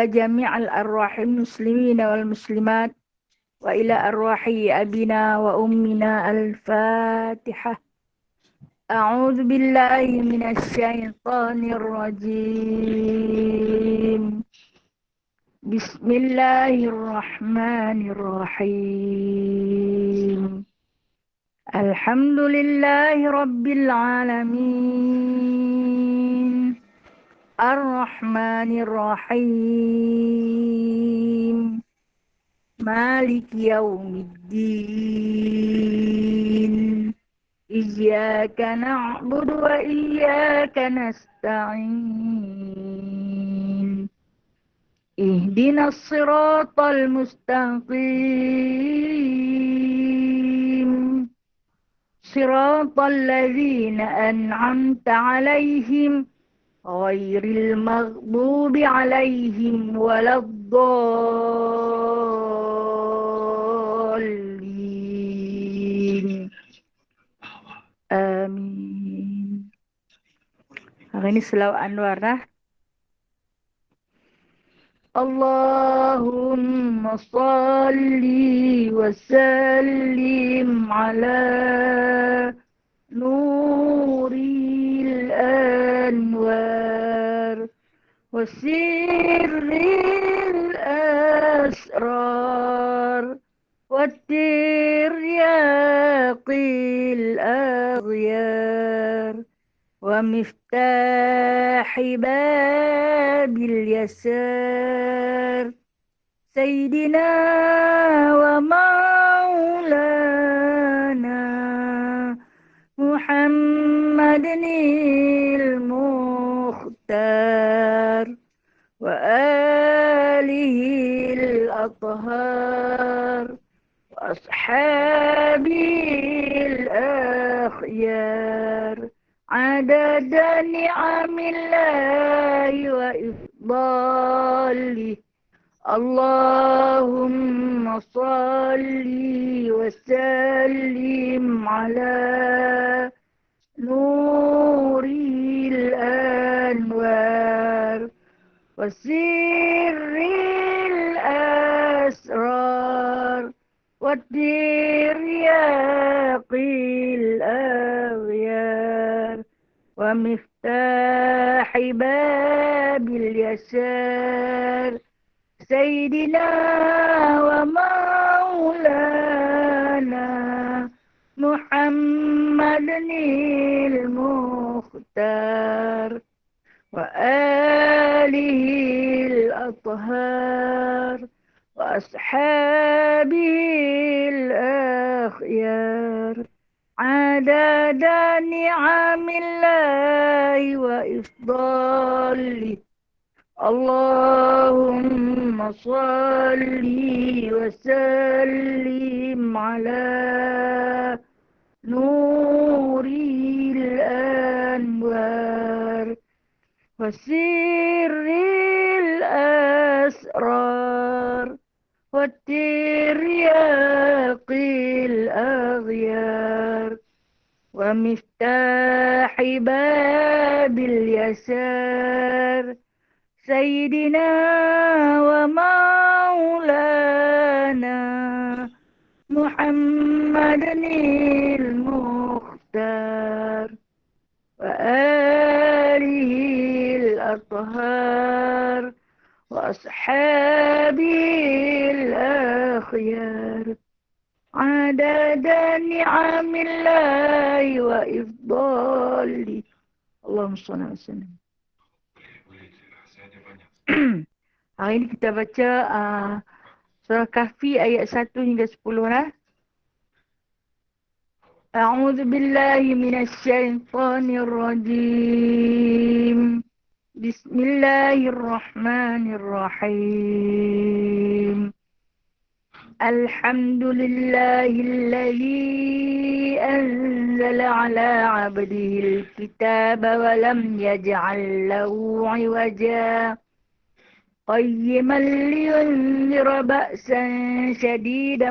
جميع الأرواح المسلمين والمسلمات وإلى أرواح أبينا وأمنا الفاتحة. أعوذ بالله من الشيطان الرجيم. بسم الله الرحمن الرحيم. الحمد لله رب العالمين الرحمن الرحيم مالك يوم الدين إياك نعبد وإياك نستعين اهدنا الصراط المستقيم صراط الذين أنعمت عليهم غير المغضوب عليهم ولا الضالين. Amin. Hari ini selawat Anwarah. Allahumma salli wa sallim ala nuril anwar wa sirril asrar wa tiryaqil aghyar wa miftahi babil yasar Sayyidina wa maulana Muhammadin al-Mukhtar wa alihi al-athhar wa ashabihi al-akhyar adada ni'amillahi wa ifdalih. Allahumma salli wa sallim ala nuril anwar wa sirril asrar wa tiryaqil aghyar wa miftahi babil yasar Sayyidina wa maulana Muhammadin al-Mukhtar wa alihi al-athhar wa ashabihi al-akhyar adada ni'amillahi wa ifdalih. Allahumma salli wa sallim ala nuril anwar wa sirril asrar wa tiryaqil aghyar wa miftahi babil yasar Sayyidina wa maulana Muhammadin al-Mukhtar wa alihi al-athhar wa ashabihi al-akhyar adada ni'amillahi wa ifdalih. Allahumma shalli wa sallim. Hari ini kita baca surah Kahfi ayat 1 hingga 10 lah. A'udzu billahi minasy syaithanir rajim. Bismillahirrahmanirrahim. Alhamdulillahilladzi anzala 'ala 'abdihi al-kitaba wa lam yaj'al lahu 'iwaja قيما لينذر بأسا شديدا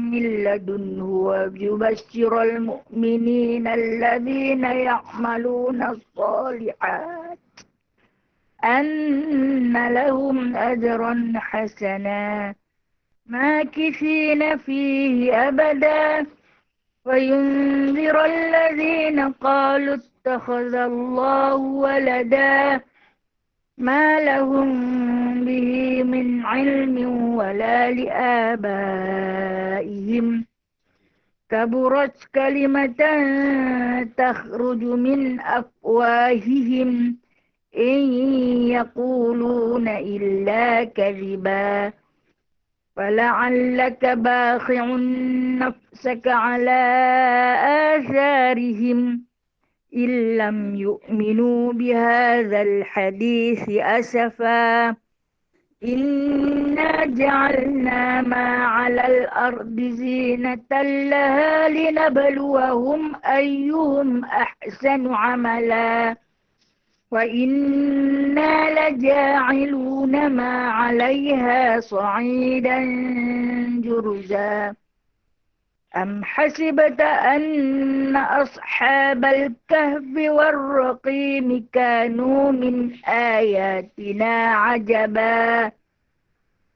من لدنه ويبشر المؤمنين الذين يعملون الصالحات أن لهم أجرا حسنا ماكثين فيه أبدا وينذر الذين قالوا اتخذ الله ولدا ما لهم به من علم ولا لآبائهم كبرت كلمة تخرج من أفواههم إن يقولون إلا كذبا فلعلك باخع نفسك على آثارهم إن لم يؤمنوا بهذا الحديث أسفا إنا جعلنا ما على الأرض زينة لها لنبلوهم أيهم أحسن عملا وإنا لجاعلون ما عليها صعيدا جرزا أم حسبت أن أصحاب الكهف والرقيم كانوا من آياتنا عجبا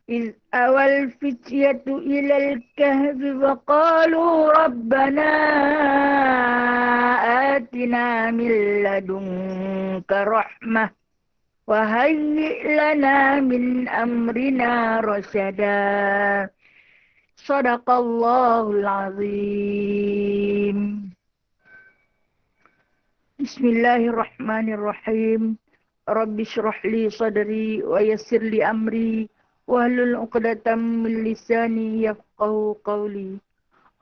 إذ أوى الفتية إلى الكهف فقالوا ربنا آتنا من لدنك رحمة وهيئ لنا من أمرنا رشدا صدق الله العظيم بسم الله الرحمن الرحيم رب اشرح لي صدري ويسر لي أمري واحلل عقدة من لساني يفقهوا قولي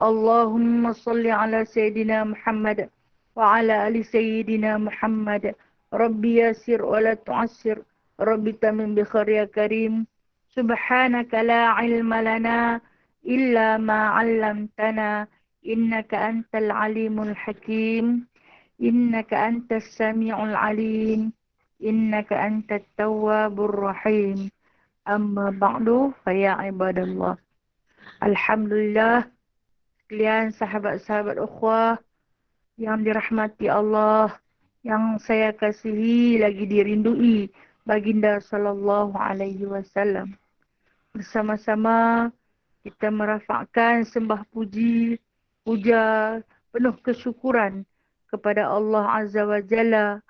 اللهم صل على سيدنا محمد وعلى آل سيدنا محمد ربي يسر ولا تعسر ربي تمن بخير يا كريم سبحانك لا علم لنا إلا ما علمتنا إنك أنت العليم الحكيم إنك أنت السميع العليم إنك أنت التواب الرحيم أما بعد فيا عباد الله Alhamdulillah sekalian sahabat-sahabat ukhwah yang dirahmati Allah, yang saya kasihi lagi dirindui baginda sallallahu alaihi wasallam. Bersama-sama kita merafakkan sembah puji, puja, penuh kesyukuran kepada Allah Azza wa Jalla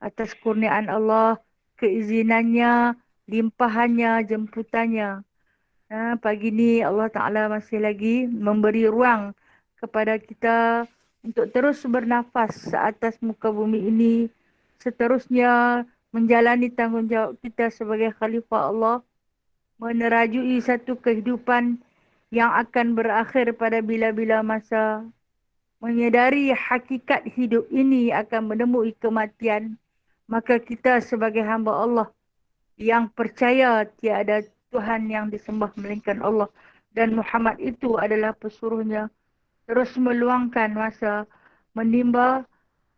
atas kurniaan Allah, keizinannya, limpahannya, jemputannya. Pagi ni Allah Ta'ala masih lagi memberi ruang kepada kita untuk terus bernafas atas muka bumi ini. Seterusnya menjalani tanggungjawab kita sebagai khalifah Allah. Menerajui satu kehidupan yang akan berakhir pada bila-bila masa. Menyedari hakikat hidup ini akan menemui kematian. Maka kita sebagai hamba Allah yang percaya tiada Tuhan yang disembah melainkan Allah dan Muhammad itu adalah pesuruhnya, terus meluangkan masa menimba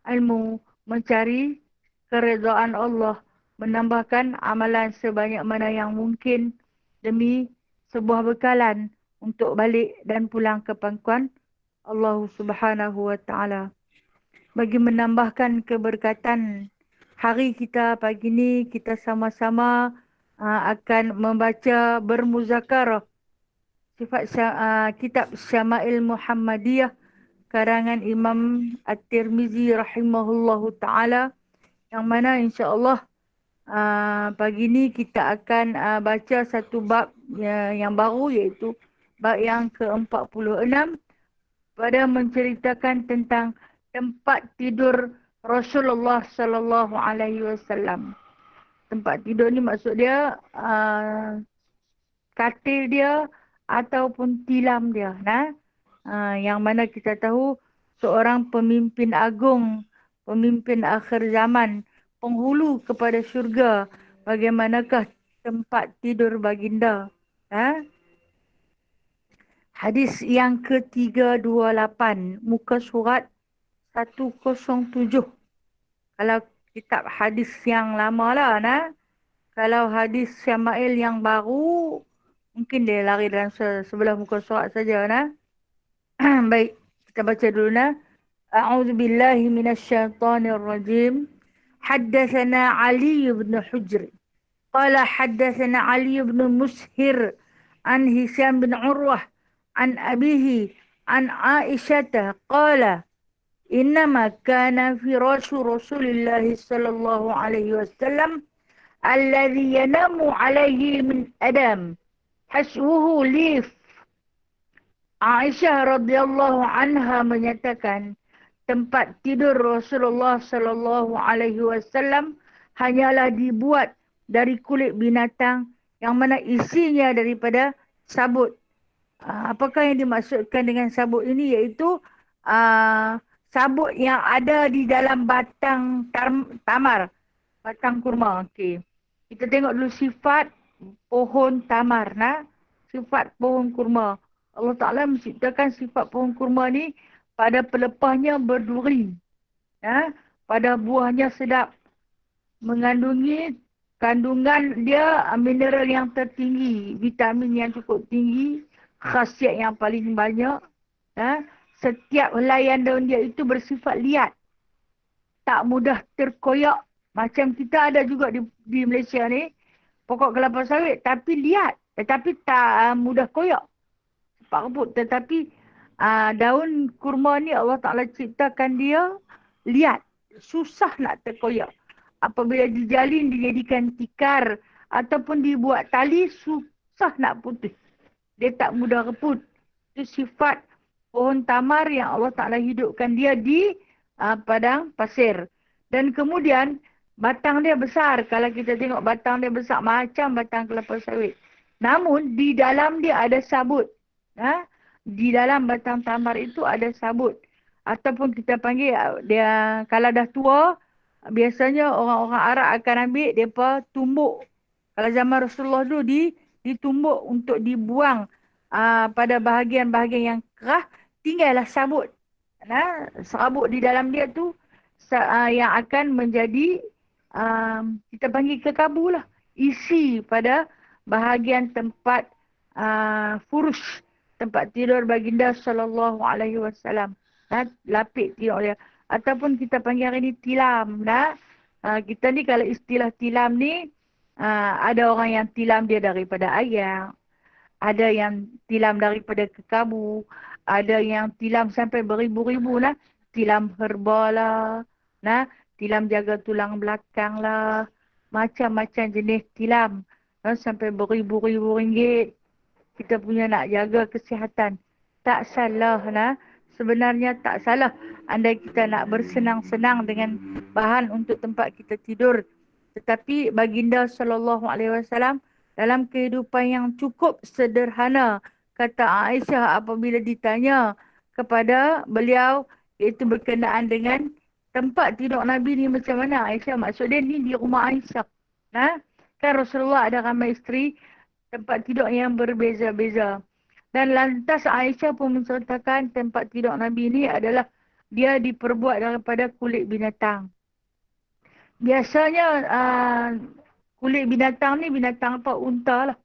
ilmu, mencari keredaan Allah, menambahkan amalan sebanyak mana yang mungkin demi sebuah bekalan untuk balik dan pulang ke pangkuan Allah Subhanahu wa Ta'ala. Bagi menambahkan keberkatan hari kita pagi ini, kita sama-sama akan membaca bermuzakarah sifat kitab Syama'il Muhammadiyah karangan Imam At-Tirmizi rahimahullahu ta'ala, yang mana insya-Allah pagi ini kita akan baca satu bab yang baru, iaitu bab yang ke-46 pada menceritakan tentang tempat tidur Rasulullah sallallahu alaihi wasallam. Tempat tidur ni maksud dia katil dia ataupun tilam dia. Yang mana kita tahu seorang pemimpin agung, pemimpin akhir zaman, penghulu kepada syurga, bagaimanakah tempat tidur baginda. Hadis yang ke-328, muka surat 107. Kalau kitab hadis yang lama lah. Kalau hadis Syama'il yang baru, mungkin dia lari dalam sebelah muka surat saja. Baik, kita baca dulu. A'udzubillahi minasyaitanirrajim. Haddatsana Ali bin Hujr. Qala haddatsana Ali bin Mushir an Hisham bin Urwah an abihi an Aisyah qala innama kana firashu Rasulillah sallallahu alaihi wasallam alladhi yanamu alaihi min adam hasbuhu lif. Aisyah radhiyallahu anha menyatakan tempat tidur Rasulullah sallallahu alaihi wasallam hanyalah dibuat dari kulit binatang yang mana isinya daripada sabut. Apakah yang dimaksudkan dengan sabut ini, iaitu sabut yang ada di dalam batang tamar, batang kurma. Okey. Kita tengok dulu sifat pohon tamar, sifat pohon kurma. Allah Ta'ala menciptakan sifat pohon kurma ni pada pelepahnya berduri. Pada buahnya sedap. Mengandungi kandungan dia mineral yang tertinggi. Vitamin yang cukup tinggi. Khasiat yang paling banyak. Setiap helaian daun dia itu bersifat liat. Tak mudah terkoyak. Macam kita ada juga di Malaysia ni. Pokok kelapa sawit tapi liat. Tetapi tak mudah koyak. Sepak rebut. Tetapi daun kurma ni Allah Ta'ala ciptakan dia liat. Susah nak terkoyak. Apabila dijalin, dijadikan tikar. Ataupun dibuat tali, susah nak putus. Dia tak mudah reput. Itu sifat pohon tamar yang Allah Ta'ala hidupkan dia di padang pasir. Dan kemudian batang dia besar. Kalau kita tengok batang dia besar macam batang kelapa sawit. Namun di dalam dia ada sabut. Di dalam batang tamar itu ada sabut. Ataupun kita panggil dia, kalau dah tua, biasanya orang-orang Arab akan ambil depa tumbuk. Kalau zaman Rasulullah dulu ditumbuk untuk dibuang pada bahagian-bahagian yang kerah, tinggallah sabut. Sabut di dalam dia tu yang akan menjadi kita panggil kekabu lah. Isi pada bahagian tempat furush, tempat tidur baginda sallallahu alaihi wasallam. Lapik tidur dia. Ataupun kita panggil hari ni tilam. Kita ni kalau istilah tilam ni, ada orang yang tilam dia daripada ayam. Ada yang tilam daripada kekabu. Ada yang tilam sampai beribu-ribu lah. Tilam herba lah. Tilam jaga tulang belakang lah. Macam-macam jenis tilam. Sampai beribu-ribu ringgit. Kita punya nak jaga kesihatan. Tak salah Sebenarnya tak salah. Andai kita nak bersenang-senang dengan bahan untuk tempat kita tidur. Tetapi baginda sallallahu alaihi wasallam dalam kehidupan yang cukup sederhana, kata Aisyah apabila ditanya kepada beliau, iaitu berkenaan dengan tempat tidur Nabi ni macam mana. Aisyah maksud dia ni di rumah Aisyah. Kan Rasulullah ada ramai isteri, tempat tidur yang berbeza-beza. Dan lantas Aisyah pun menceritakan tempat tidur Nabi ni adalah dia diperbuat daripada kulit binatang. Biasanya kulit binatang ni binatang apa? Unta lah.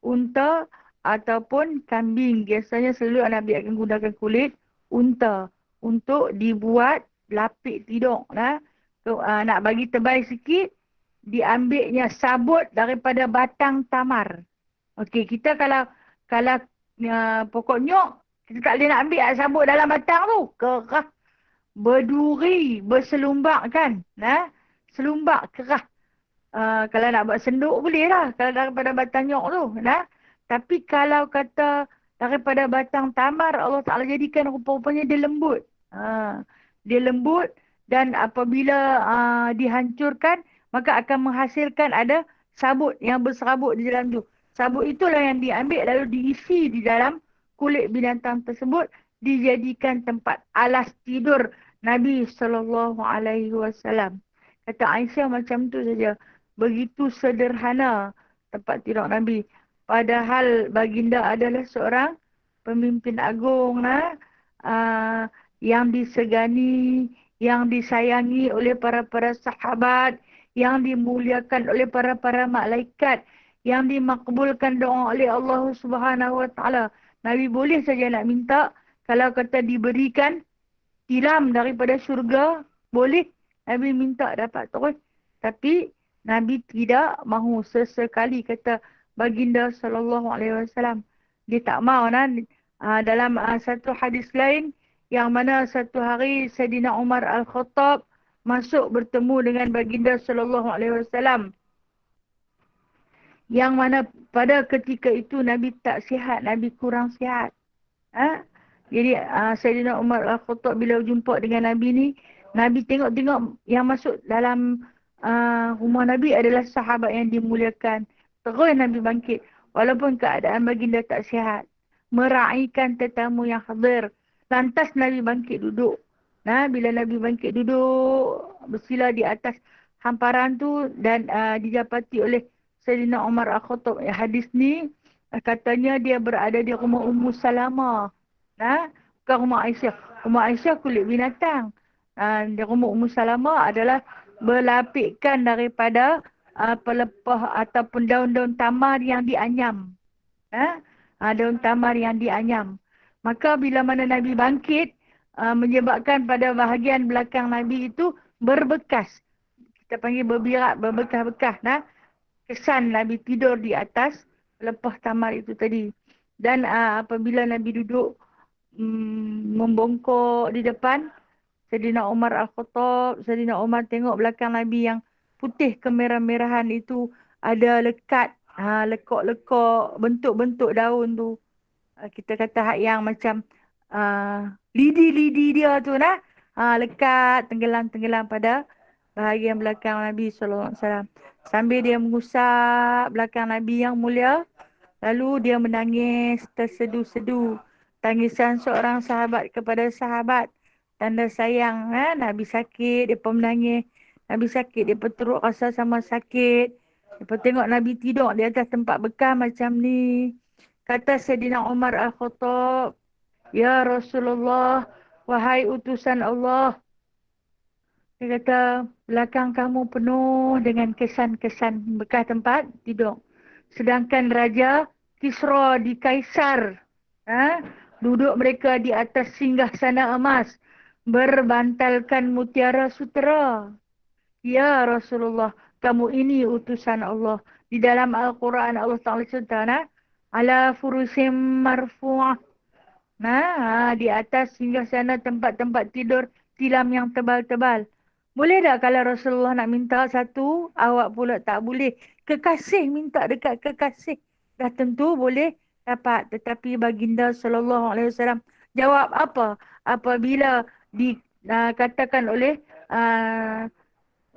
Unta ataupun kambing. Biasanya selalu Nabi akan gunakan kulit unta untuk dibuat lapik tidur. Nak bagi tebal sikit, diambilnya sabut daripada batang tamar. Okey, kita kalau pokok nyok, kita tak boleh nak ambil sabut dalam batang tu. Kerah, berduri, berselumbak kan. Selumbak, kerah. Kalau nak buat senduk boleh lah. Kalau daripada batang nyok tu. Tapi kalau kata daripada batang tamar, Allah Ta'ala jadikan rupa-rupanya dia lembut. Dia lembut dan apabila dihancurkan, maka akan menghasilkan ada sabut yang berserabut di dalam tu. Sabut itulah yang diambil lalu diisi di dalam kulit binatang tersebut, dijadikan tempat alas tidur Nabi sallallahu alaihi wasallam. Kata Aisyah macam tu saja. Begitu sederhana tempat tidur Nabi. Padahal baginda adalah seorang pemimpin agung yang disegani, yang disayangi oleh para sahabat, yang dimuliakan oleh para malaikat, yang dimakbulkan doa oleh Allah Subhanahu Wa Taala. Nabi boleh saja nak minta, kalau kata diberikan tilam daripada syurga, boleh Nabi minta dapat terus. Tapi Nabi tidak mahu sesekali, kata baginda sallallahu alaihi wasallam. Dia tak mahu. Dalam satu hadis lain, yang mana satu hari Saidina Umar Al-Khattab masuk bertemu dengan baginda sallallahu alaihi wasallam. Yang mana pada ketika itu Nabi tak sihat, Nabi kurang sihat. Ha? Jadi Saidina Umar Al-Khattab bila jumpa dengan Nabi ni, Nabi tengok-tengok yang masuk dalam rumah Nabi adalah sahabat yang dimuliakan. Terus Nabi bangkit. Walaupun keadaan baginda tak sihat. Meraihkan tetamu yang hadir. Lantas Nabi bangkit duduk. Bila Nabi bangkit duduk, bersila di atas hamparan tu dan dijapati oleh Saidina Umar Al-Khattab. Hadis ni katanya dia berada di rumah Ummu Salamah. Bukan rumah Aisyah. Rumah Aisyah kulit binatang. Di rumah Ummu Salamah adalah berlapikkan daripada pelepah ataupun daun-daun tamar yang dianyam. Daun tamar yang dianyam. Maka bila mana Nabi bangkit, menyebabkan pada bahagian belakang Nabi itu berbekas. Kita panggil berbirak, berbekas-bekas. Kesan Nabi tidur di atas pelepah tamar itu tadi. Dan apabila Nabi duduk membongkok di depan, Saidina Umar Al-Khattab, Saidina Umar tengok belakang Nabi yang putih kemerah-merahan itu ada lekat, lekok-lekok, bentuk-bentuk daun tu. Kita kata hak yang macam lidi-lidi dia tu lekat, tenggelam-tenggelam pada bahagian belakang Nabi SAW. Sambil dia mengusap belakang Nabi yang mulia, lalu dia menangis tersedu-sedu. Tangisan seorang sahabat kepada sahabat. Tanda sayang. Nabi sakit, dia pun menangis. Nabi sakit, dia pun teruk rasa sama sakit. Dia pun tengok Nabi tidur di atas tempat bekas macam ni. Kata Saidina Umar Al-Khattab, "Ya Rasulullah, wahai utusan Allah." Dia kata, belakang kamu penuh dengan kesan-kesan bekas tempat tidur. Sedangkan Raja Kisra di Kaisar, duduk mereka di atas singgasana emas, berbantalkan mutiara sutera. Ya Rasulullah, kamu ini utusan Allah. Di dalam Al-Quran Allah Ta'ala cerita, ala furusim marfu'ah. Di atas singgasana tempat-tempat tidur tilam yang tebal-tebal. Boleh tak kalau Rasulullah nak minta satu, awak pula tak boleh? Kekasih minta dekat kekasih. Dah tentu boleh dapat. Tetapi baginda sallallahu alaihi wasallam jawab apa? Apabila dikatakan oleh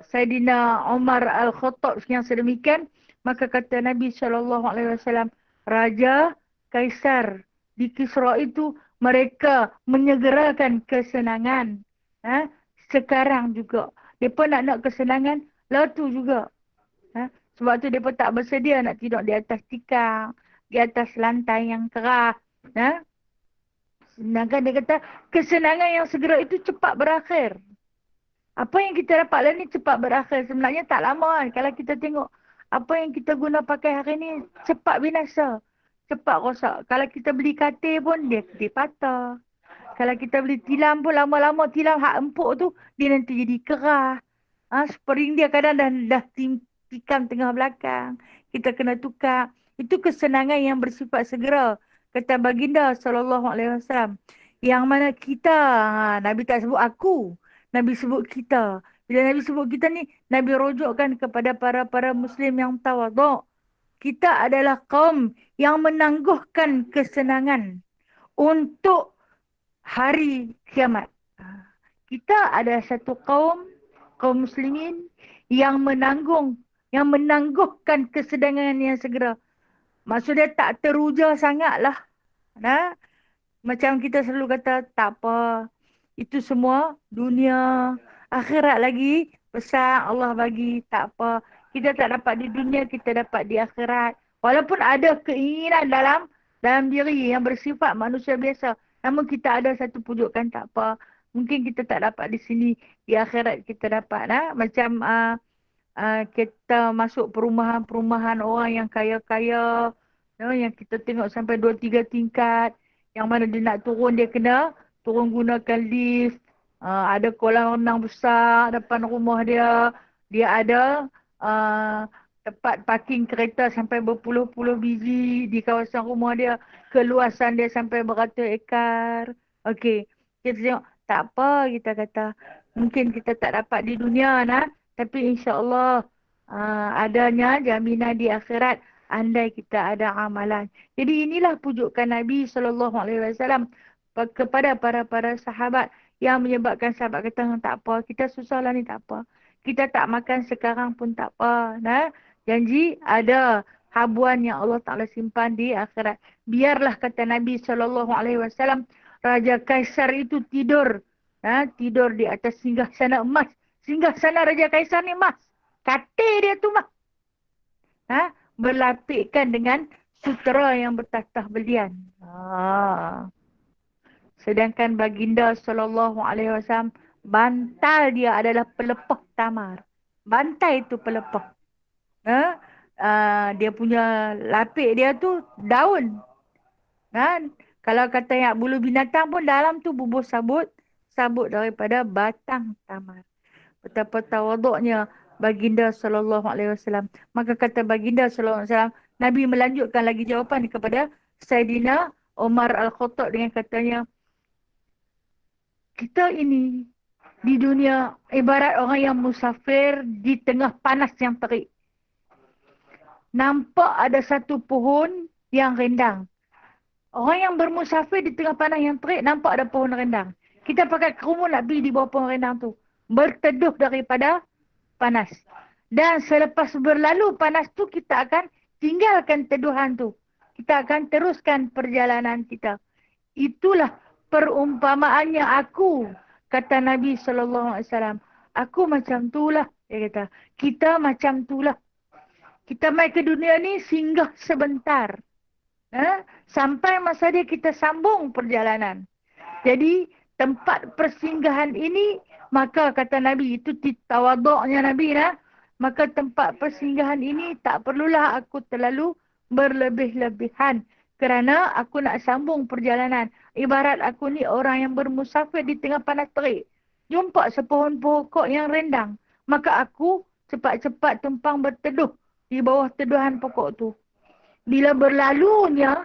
Saidina Umar Al-Khattab yang sedemikian, maka kata Nabi sallallahu alaihi wasallam, Raja Kaisar di Kisra itu mereka menyegerakan kesenangan. Sekarang juga. Mereka nak kesenangan, lalu juga. Sebab tu mereka tak bersedia nak tidur di atas tikar, di atas lantai yang kerah. Sedangkan dia kata, kesenangan yang segera itu cepat berakhir. Apa yang kita dapat lah ni cepat berakhir. Sebenarnya tak lama kan. Kalau kita tengok, apa yang kita guna pakai hari ni, cepat binasa. Cepat rosak. Kalau kita beli katil pun, dia patah. Kalau kita beli tilam pun lama-lama tilam hak empuk tu dia nanti jadi kerah. Spring dia kadang dah tikam tengah belakang. Kita kena tukar. Itu kesenangan yang bersifat segera. Kata baginda sallallahu alaihi wasallam. Yang mana kita, Nabi tak sebut aku. Nabi sebut kita. Bila Nabi sebut kita ni, Nabi rujukkan kepada para muslim yang tawaduk. Kita adalah kaum yang menangguhkan kesenangan untuk hari kiamat. Kita ada satu kaum muslimin yang menangguhkan kesenangan yang segera. Maksudnya tak teruja sangatlah. Macam kita selalu kata, tak apa. Itu semua dunia. Akhirat lagi, besar Allah bagi, tak apa. Kita tak dapat di dunia, kita dapat di akhirat. Walaupun ada keinginan dalam diri yang bersifat manusia biasa. Namun kita ada satu pujukan, tak apa. Mungkin kita tak dapat di sini, di akhirat kita dapat. Macam kita masuk perumahan-perumahan orang yang kaya-kaya. Yang kita tengok sampai 2-3 tingkat. Yang mana dia nak turun, dia kena turun gunakan lift. Ada kolam renang besar depan rumah dia. Dia ada uh, tempat parking kereta sampai berpuluh-puluh biji di kawasan rumah dia. Keluasan dia sampai beratus ekar. Okey. Kita tengok, tak apa kita kata. Mungkin kita tak dapat di dunia nah. Tapi insya-Allah adanya jaminan di akhirat andai kita ada amalan. Jadi inilah pujukan Nabi SAW kepada para sahabat yang menyebabkan sahabat kata tak apa, kita susahlah ni tak apa. Kita tak makan sekarang pun tak apa. Nah, janji ada habuan yang Allah Ta'ala simpan di akhirat. Biarlah kata Nabi SAW, Raja Kaisar itu tidur. Tidur di atas singgasana emas. Singgasana Raja Kaisar ni emas. Katil dia tu mah. Berlapikkan dengan sutera yang bertatah belian. Sedangkan baginda SAW, bantal dia adalah pelepah tamar. Bantal itu pelepah. Dia punya lapik dia tu daun. Kalau kata yang bulu binatang pun dalam tu bubuh sabut. Sabut daripada batang tamar. Betapa tawaduknya baginda SAW. Maka kata baginda SAW, Nabi melanjutkan lagi jawapan kepada Saidina Umar Al-Khattab dengan katanya, kita ini di dunia ibarat orang yang musafir di tengah panas yang terik. Nampak ada satu pohon yang rendang. Orang yang bermusafir di tengah panas yang terik, nampak ada pohon rendang. Kita pakai kerumun nak pergi di bawah pohon rendang tu. Berteduh daripada panas. Dan selepas berlalu panas tu, kita akan tinggalkan teduhan tu. Kita akan teruskan perjalanan kita. Itulah perumpamaannya aku, kata Nabi SAW. Aku macam itulah, dia kata. Kita macam itulah. Kita mai ke dunia ni singgah sebentar. Sampai masa dia kita sambung perjalanan. Jadi tempat persinggahan ini, maka kata Nabi, itu tawaduknya Nabi lah. Maka tempat persinggahan ini tak perlulah aku terlalu berlebih-lebihan. Kerana aku nak sambung perjalanan. Ibarat aku ni orang yang bermusafir di tengah panas terik. Jumpa sepohon pokok yang rendang. Maka aku cepat-cepat tumpang berteduh di bawah teduhan pokok tu. Bila berlalunya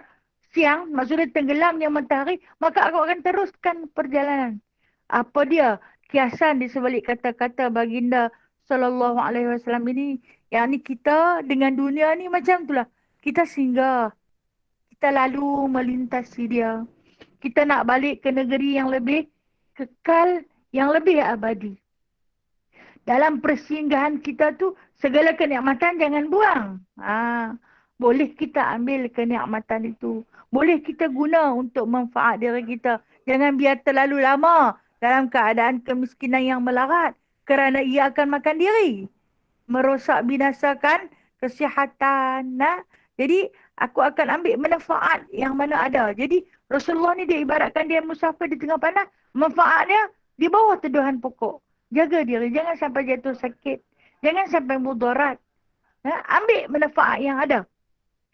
siang, maksudnya tenggelamnya matahari, maka aku akan teruskan perjalanan. Apa dia kiasan di sebalik kata-kata baginda SAW ini? Yang ni kita dengan dunia ni macam itulah. Kita singgah. Kita lalu melintasi dia. Kita nak balik ke negeri yang lebih kekal, yang lebih abadi. Dalam persinggahan kita tu, segala kenikmatan jangan buang. Boleh kita ambil kenikmatan itu. Boleh kita guna untuk manfaat diri kita. Jangan biar terlalu lama dalam keadaan kemiskinan yang melarat. Kerana ia akan makan diri. Merosak binasakan kesihatan. Jadi aku akan ambil manfaat yang mana ada. Jadi Rasulullah ni dia ibaratkan dia musafir di tengah panas. Manfaatnya di bawah teduhan pokok. Jaga diri. Jangan sampai jatuh sakit. Jangan sampai mudarat. Ambil manfaat yang ada.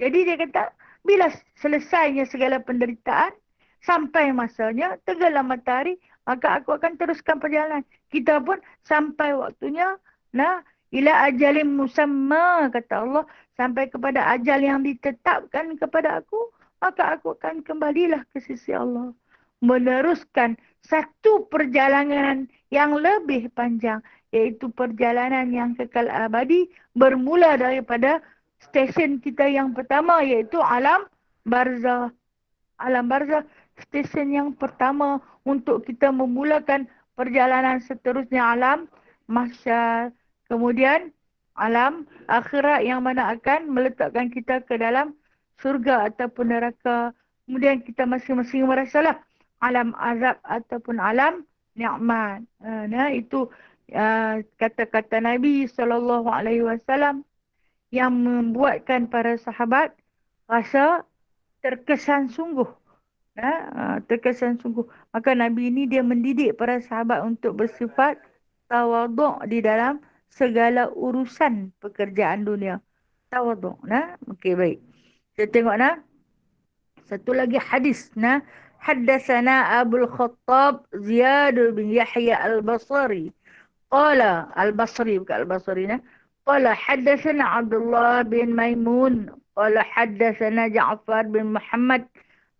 Jadi dia kata, bila selesainya segala penderitaan, sampai masanya, tenggelam matahari, maka aku akan teruskan perjalanan. Kita pun sampai waktunya, ila ajalim musamma, kata Allah, sampai kepada ajal yang ditetapkan kepada aku, maka aku akan kembalilah ke sisi Allah. Meneruskan satu perjalanan yang lebih panjang, iaitu perjalanan yang kekal abadi, bermula daripada stesen kita yang pertama, iaitu alam barzah. Alam barzah, stesen yang pertama untuk kita memulakan perjalanan seterusnya alam mahsyar. Kemudian alam akhirat yang mana akan meletakkan kita ke dalam surga ataupun neraka. Kemudian kita masing-masing merasalah alam azab ataupun alam nikmat. Itu kata-kata Nabi SAW yang membuatkan para sahabat rasa terkesan sungguh. Terkesan sungguh. Maka Nabi ini dia mendidik para sahabat untuk bersifat tawaduk di dalam segala urusan pekerjaan dunia. Tawaduk. Okey, baik. Kita tengok satu lagi hadis. Haddatsana Abul Khattab Ziyad bin Yahya Al-Basri. Qala Al-Basri, bukan Al-Basri. قال حدثنا عبد الله بن ميمون قال حدثنا جعفر بن محمد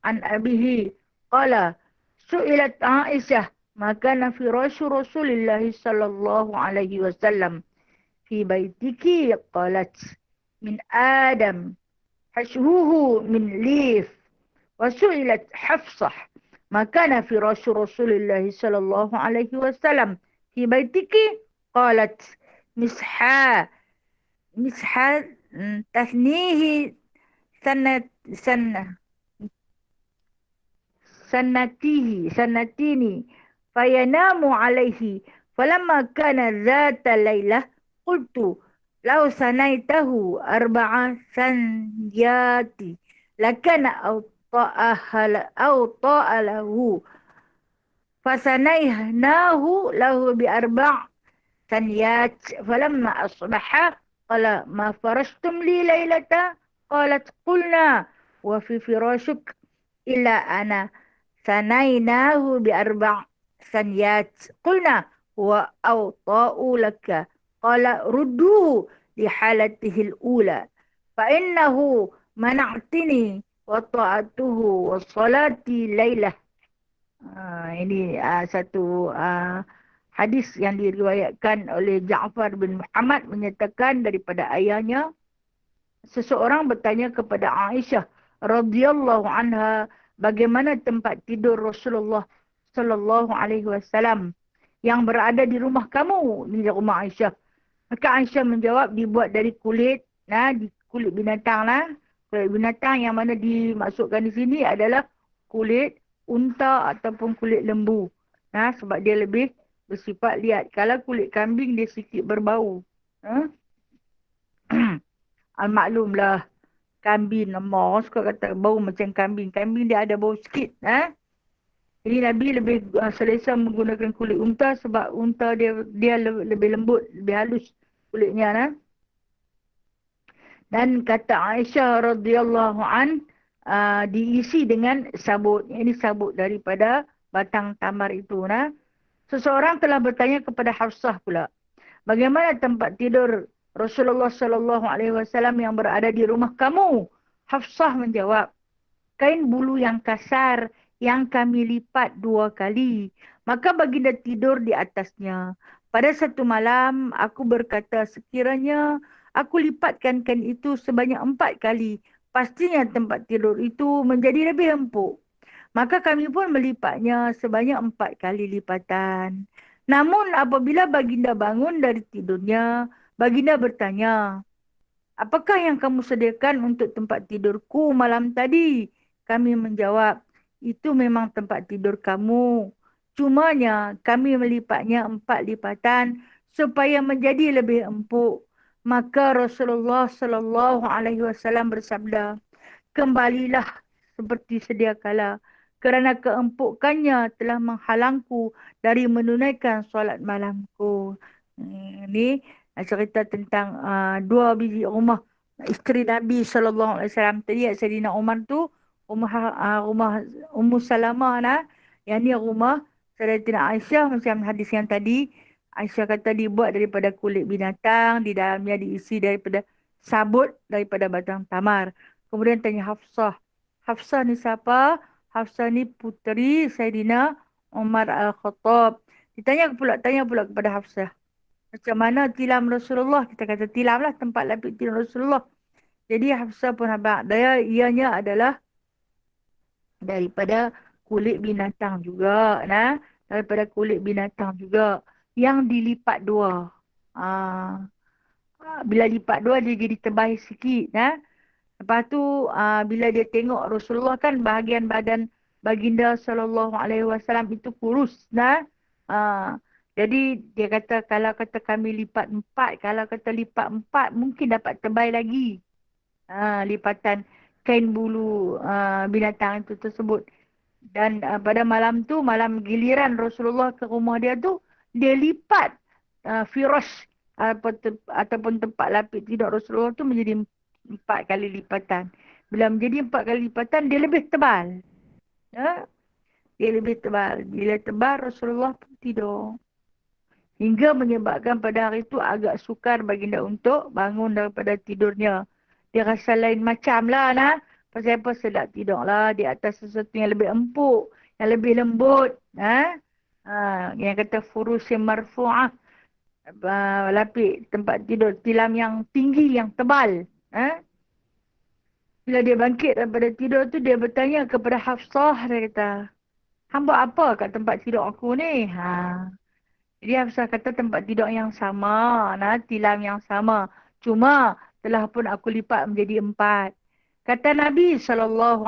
عن أبيه قال سئلت عائشة ما كان فراش رسول الله صلى الله عليه وسلم في بيتك قالت من آدم حشوه من ليف. وسئلت حفصة ما كان فراش رسول الله صلى الله عليه وسلم في بيتك قالت مسحا مسحا تثنيه سنة سنة سنتين فينام عليه. فلما كان ذات ليلة قلت لو سنيته 4 سنيات لكان أوطأ له. فسنيناه له ب4 سنيات. فلما أصبح قال ما فرشتم لي ليلة؟ قالت قلنا وفي فراشك إلا أنا ثنيناه ب4 سنيات. قلنا وأوطاء لك. قال ردوه لحالته الأولى فإنه منعتني وطاعته والصلاة ليلة. Ini satu hadis yang diriwayatkan oleh Ja'far bin Muhammad menyatakan daripada ayahnya, seseorang bertanya kepada Aisyah radhiyallahu anha bagaimana tempat tidur Rasulullah sallallahu alaihi wasallam yang berada di rumah kamu, di rumah Aisyah. Maka Aisyah menjawab dibuat dari kulit, di kulit binatang lah. Kulit binatang yang mana dimasukkan di sini adalah kulit unta ataupun kulit lembu. Sebab dia lebih bersifat liat. Kalau kulit kambing dia sikit berbau. Maklumlah kambing lemah. Suka kata bau macam kambing. Kambing dia ada bau sikit. Jadi Nabi lebih selesa menggunakan kulit unta sebab unta dia lebih lembut, lebih halus kulitnya. Dan kata Aisyah radhiyallahu an diisi dengan sabut. Ini sabut daripada batang tamar itu. Seseorang telah bertanya kepada Hafsah pula, bagaimana tempat tidur Rasulullah sallallahu alaihi wasallam yang berada di rumah kamu? Hafsah menjawab, kain bulu yang kasar yang kami lipat 2 kali. Maka baginda tidur di atasnya. Pada satu malam, aku berkata, sekiranya aku lipatkan kain itu sebanyak 4 kali, pastinya tempat tidur itu menjadi lebih empuk. Maka kami pun melipatnya sebanyak 4 kali lipatan. Namun apabila baginda bangun dari tidurnya, baginda bertanya, apakah yang kamu sediakan untuk tempat tidurku malam tadi? Kami menjawab, itu memang tempat tidur kamu. Cumanya kami melipatnya 4 lipatan supaya menjadi lebih empuk. Maka Rasulullah sallallahu alaihi wasallam bersabda, kembalilah seperti sedia kala kerana keempukannya telah menghalangku dari menunaikan solat malamku. Ini cerita tentang 2 biji rumah isteri Nabi sallallahu alaihi wasallam. Tadi Saidina Umar tu rumah Ummu Salamah Yang ni rumah Sayyidatina Aisyah macam hadis yang tadi. Aisyah kata dibuat daripada kulit binatang, di dalamnya diisi daripada sabut daripada batang tamar. Kemudian tanya Hafsah. Hafsah ni siapa? Hafsah ni puteri Saidina Umar Al-Khattab. Tanya pula kepada Hafsah, macam mana tilam Rasulullah? Kita kata tilamlah tempat lapik tilam Rasulullah. Jadi Hafsah pun habaq. Ianya adalah daripada kulit binatang juga. Daripada kulit binatang juga. Yang dilipat 2. Bila lipat 2 dia jadi tebal sikit. Lepas tu bila dia tengok Rasulullah kan bahagian badan baginda sallallahu alaihi wasallam itu kurus. Jadi dia kata kalau kata kami lipat 4, kalau kata lipat 4 mungkin dapat tebal lagi. Lipatan kain bulu binatang itu tersebut. Dan pada malam tu, malam giliran Rasulullah ke rumah dia tu, dia lipat firash ataupun tempat lapik tidur Rasulullah tu menjadi 4 kali lipatan. Bila menjadi 4 kali lipatan, dia lebih tebal. Dia lebih tebal. Bila tebal, Rasulullah pun tidur. hingga menyebabkan pada hari itu agak sukar baginda untuk bangun daripada tidurnya. Dia rasa lain macam lah nah. Pasal apa sedap tidur lah di atas sesuatu yang lebih empuk, yang lebih lembut. Yang kata furusim marfu'ah. Lapik tempat tidur tilam yang tinggi, yang tebal. Bila dia bangkit daripada tidur tu, dia bertanya kepada Hafsah, dia kata, hamba apa kat tempat tidur aku ni? Jadi Hafsah kata tempat tidur yang sama, tilam yang sama. Cuma telah pun aku lipat menjadi 4. Kata Nabi SAW,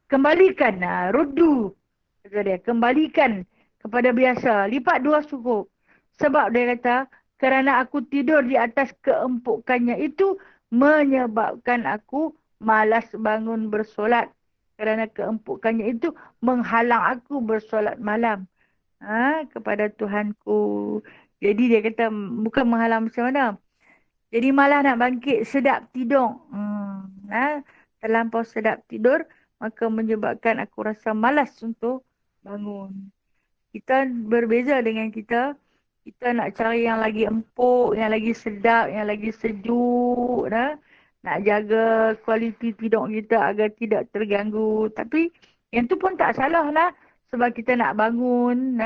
kembalikan, ruddu. Kata dia, kembalikan kepada biasa. Lipat 2 cukup. Sebab dia kata, kerana aku tidur di atas keempukannya itu, menyebabkan aku malas bangun bersolat. Kerana keempukannya itu menghalang aku bersolat malam. Kepada Tuhanku. Jadi dia kata, bukan menghalang macam mana. Jadi malah nak bangkit sedap tidur. Terlampau sedap tidur, maka menyebabkan aku rasa malas untuk bangun. Kita berbeza dengan kita. Kita nak cari yang lagi empuk, yang lagi sedap, yang lagi sejuk. Nak jaga kualiti tidur kita agar tidak terganggu. Tapi yang tu pun tak salah lah. Sebab kita nak bangun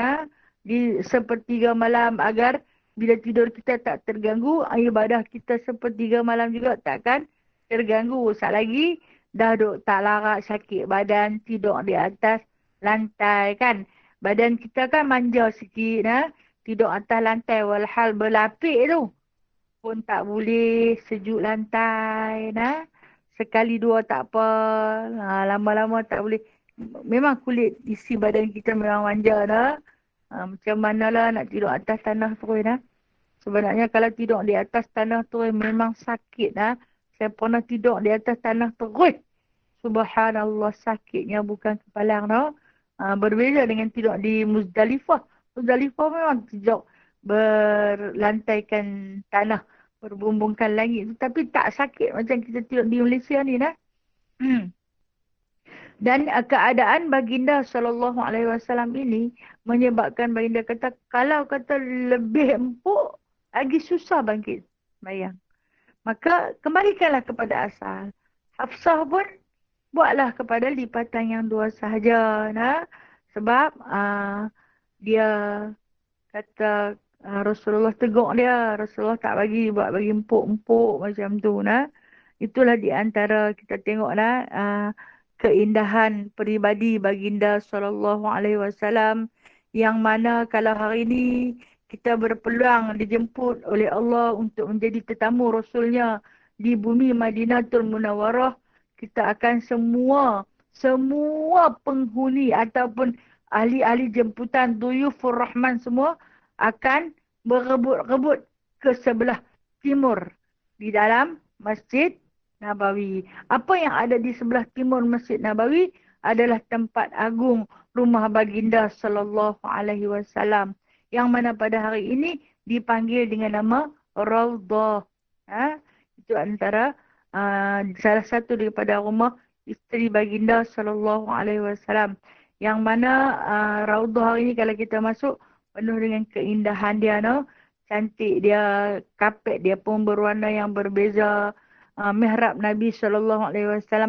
di sepertiga malam agar bila tidur kita tak terganggu, ibadah kita sepertiga malam juga takkan terganggu. Sat lagi, dah duk tak larat sakit badan, tidur di atas lantai kan. Badan kita kan manja sikit, tidur atas lantai walhal berlapik tu. Pun tak boleh sejuk lantai, sekali dua tak apa, lama-lama tak boleh. Memang kulit isi badan kita memang manja macam manalah nak tidur atas tanah terus Sebenarnya kalau tidur di atas tanah terus memang sakit Saya pernah tidur di atas tanah terus. Subhanallah, sakitnya bukan kepalang Berbeza dengan tidur di Muzdalifah. Muzdalifah memang tidur berlantaikan tanah, berbumbungkan langit. Tapi tak sakit macam kita tidur di Malaysia ni Dan keadaan baginda SAW ini menyebabkan baginda kata, kalau kata lebih empuk, lagi susah bangkit. Bayang. Maka kembalikanlah kepada asal. Hafsah pun buatlah kepada lipatan yang 2 sahaja. Sebab dia kata Rasulullah tegur dia. Rasulullah tak bagi buat bagi empuk-empuk macam tu. Itulah di antara kita tengok keindahan peribadi baginda SAW yang mana kalau hari ini kita berpeluang dijemput oleh Allah untuk menjadi tetamu Rasulnya di bumi Madinatul Munawwarah, kita akan semua penghuni ataupun ahli-ahli jemputan Duyufur Rahman semua akan berebut-rebut ke sebelah timur di dalam Masjid Nabawi. Apa yang ada di sebelah timur Masjid Nabawi adalah tempat agung rumah baginda sallallahu alaihi wasallam yang mana pada hari ini dipanggil dengan nama Raudhah. Itu antara salah satu daripada rumah isteri baginda sallallahu alaihi wasallam yang mana Raudhah hari ini kalau kita masuk penuh dengan keindahan dia cantik dia, kapet dia pun berwarna yang berbeza. Mihrab Nabi SAW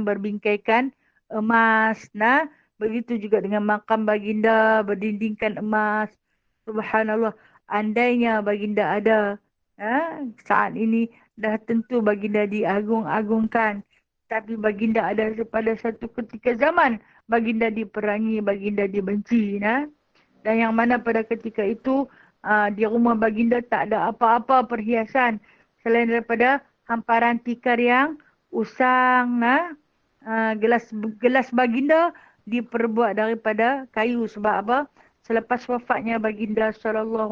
berbingkaikan emas. Begitu juga dengan makam baginda berdindingkan emas. Subhanallah. Andainya baginda ada. Saat ini dah tentu baginda diagung-agungkan. Tapi baginda ada pada satu ketika zaman. Baginda diperangi, baginda dibenci. Dan yang mana pada ketika itu di rumah baginda tak ada apa-apa perhiasan. Selain daripada hamparan tikar yang usang. Gelas baginda diperbuat daripada kayu. Sebab apa? Selepas wafatnya baginda SAW,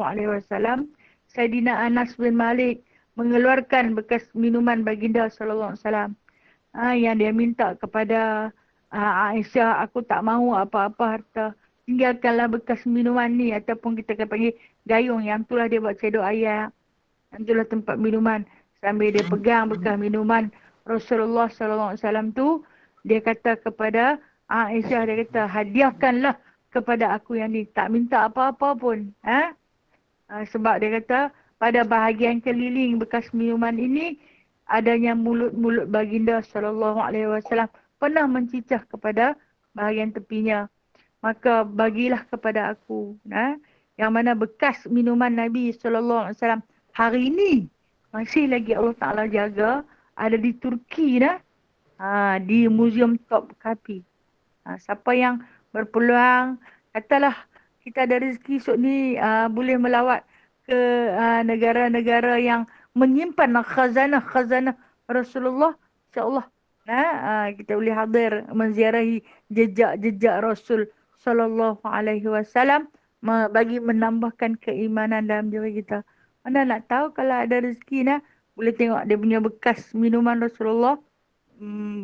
Sayyidina Anas bin Malik mengeluarkan bekas minuman baginda SAW. Yang dia minta kepada Aisyah, aku tak mahu apa-apa harta. Tinggalkanlah bekas minuman ni. Ataupun kita akan panggil gayung. Yang itulah dia buat cedok air. Yang itulah tempat minuman. Sambil dia pegang bekas minuman Rasulullah SAW tu, dia kata kepada Aisyah, dia kata, hadiahkanlah kepada aku yang ni. Tak minta apa-apa pun. Sebab dia kata pada bahagian keliling bekas minuman ini adanya mulut-mulut baginda sallallahu alaihi wasallam pernah mencicah kepada bahagian tepinya. Maka bagilah kepada aku, yang mana bekas minuman Nabi sallallahu alaihi wasallam hari ini masih lagi Allah Taala jaga, ada di Turki di Museum Topkapi. Siapa yang berpeluang, katalah kita ada rezeki esok ni boleh melawat ke negara-negara yang menyimpan khazanah-khazanah Rasulullah, insya-Allah kita boleh hadir menziarahi jejak-jejak Rasul sallallahu alaihi wasallam bagi menambahkan keimanan dalam diri kita. Mana nak tahu kalau ada rezeki boleh tengok dia punya bekas minuman Rasulullah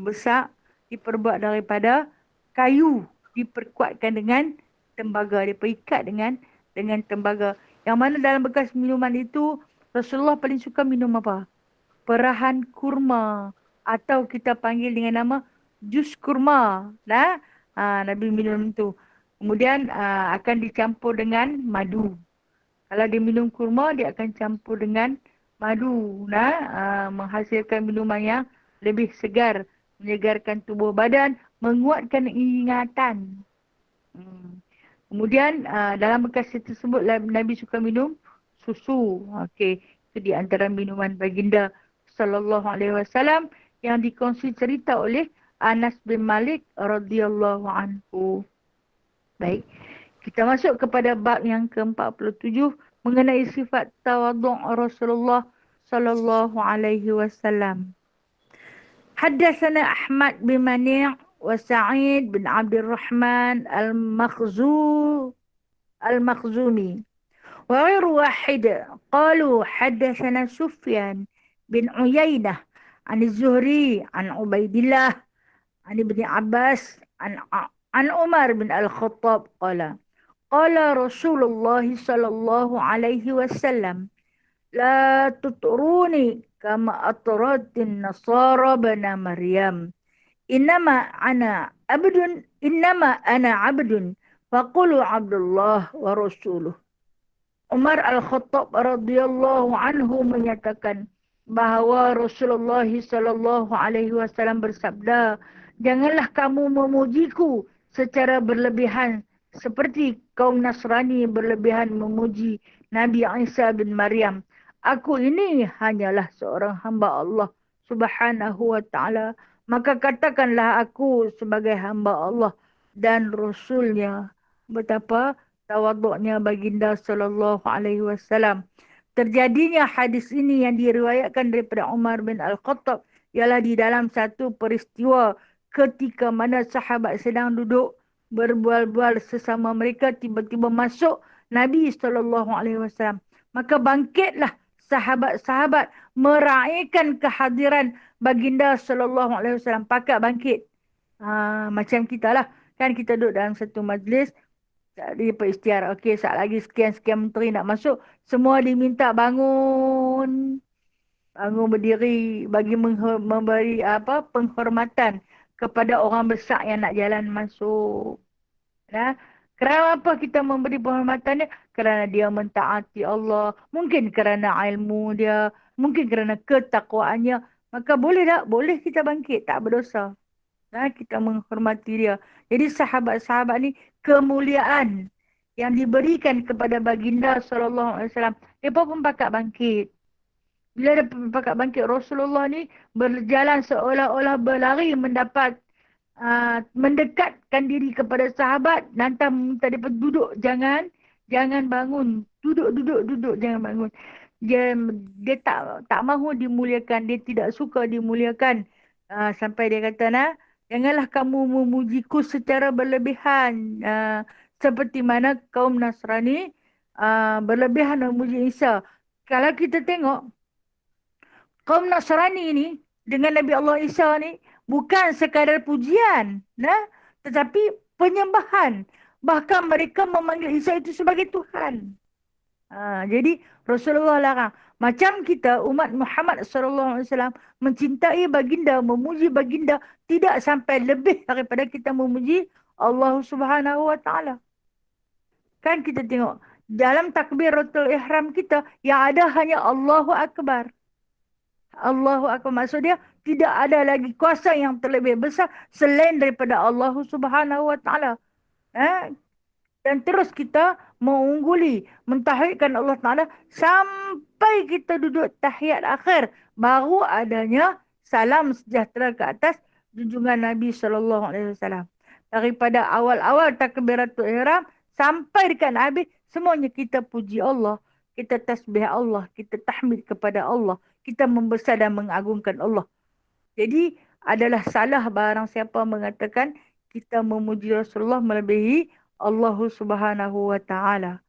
besar diperbuat daripada kayu, diperkuatkan dengan tembaga, diperikat dengan tembaga. Yang mana dalam bekas minuman itu Rasulullah paling suka minum apa? Perahan kurma atau kita panggil dengan nama jus kurma. Nabi minum itu. Kemudian akan dicampur dengan madu. Kalau dia minum kurma, dia akan campur dengan madu. Menghasilkan minuman yang lebih segar, menyegarkan tubuh badan, menguatkan ingatan. Kemudian dalam bekas tersebut Nabi suka minum susu. Okey, itu di antara minuman baginda sallallahu alaihi wasallam yang dikongsi cerita oleh Anas bin Malik radhiyallahu anhu. Baik, kita masuk kepada bab yang ke-47 mengenai sifat tawaduk Rasulullah sallallahu alaihi wasallam. حدثنا أحمد بن منيع وسعيد بن عبد الرحمن المخزومي وغير واحد قالوا حدثنا سفيان بن عيينة عن الزهري عن عبيد الله عن ابن عباس عن عمر بن الخطاب قال رسول الله صلى الله عليه وسلم لا تطروني كما أطرت النصارى بن مريم إنما أنا عبد فقولوا عبد الله ورسوله. Umar Al-Khattab radhiyallahu anhu menyatakan bahawa Rasulullah sallallahu alaihi wasallam bersabda, janganlah kamu memujiku secara berlebihan seperti kaum Nasrani berlebihan memuji Nabi Isa bin Maryam. Aku ini hanyalah seorang hamba Allah subhanahu wa ta'ala. Maka katakanlah aku sebagai hamba Allah dan Rasulnya. Betapa tawaduknya baginda sallallahu alaihi wasallam. Terjadinya hadis ini yang diriwayatkan daripada Umar bin Al-Khattab ialah di dalam satu peristiwa ketika mana sahabat sedang duduk berbual-bual sesama mereka, tiba-tiba masuk Nabi sallallahu alaihi wasallam. Maka bangkitlah sahabat-sahabat meraihkan kehadiran baginda sallallahu alaihi wasallam. Pakat bangkit. Macam kita lah. Kan kita duduk dalam satu majlis, dia peristiar. Okey, saat lagi sekian-sekian menteri nak masuk, semua diminta bangun. Bangun berdiri bagi memberi penghormatan kepada orang besar yang nak jalan masuk. Kerana apa kita memberi penghormatan dia? Kerana dia mentaati Allah. Mungkin kerana ilmu dia. Mungkin kerana ketakwaannya. Maka boleh tak? Boleh kita bangkit. Tak berdosa. Kita menghormati dia. Jadi sahabat-sahabat ni kemuliaan yang diberikan kepada baginda sallallahu alaihi wasallam. Mereka pun pakat bangkit. Bila dia pakat bangkit, Rasulullah ni berjalan seolah-olah berlari mendekatkan diri kepada sahabat. Nanti minta dia duduk. Jangan bangun. Duduk. Jangan bangun. Dia tak mahu dimuliakan. Dia tidak suka dimuliakan. Sampai dia kata, janganlah kamu memujiku secara berlebihan. Seperti mana kaum Nasrani berlebihan memuji Isa. Kalau kita tengok, kaum Nasrani ni dengan Nabi Allah Isa ni bukan sekadar pujian, tetapi penyembahan. Bahkan mereka memanggil Isa itu sebagai Tuhan. Jadi Rasulullah larang. Macam kita umat Muhammad sallallahu alaihi wasallam mencintai baginda, memuji baginda tidak sampai lebih daripada kita memuji Allah Subhanahu wa taala. Kan kita tengok dalam takbiratul ihram kita yang ada hanya Allahu Akbar. Allahu Akbar. Maksud dia tidak ada lagi kuasa yang terlebih besar selain daripada Allah Subhanahu Wa Taala. Eh? Dan terus kita mengungguli, mentauhidkan Allah Ta'ala sampai kita duduk tahiyat akhir. Baru adanya salam sejahtera ke atas junjungan Nabi SAW. Daripada awal-awal takbiratul ihram sampai dekat habis, semuanya kita puji Allah. Kita tasbih Allah, kita tahmid kepada Allah. Kita membesar dan mengagungkan Allah. Jadi adalah salah barang siapa mengatakan kita memuji Rasulullah melebihi Allah Subhanahu Wa Taala.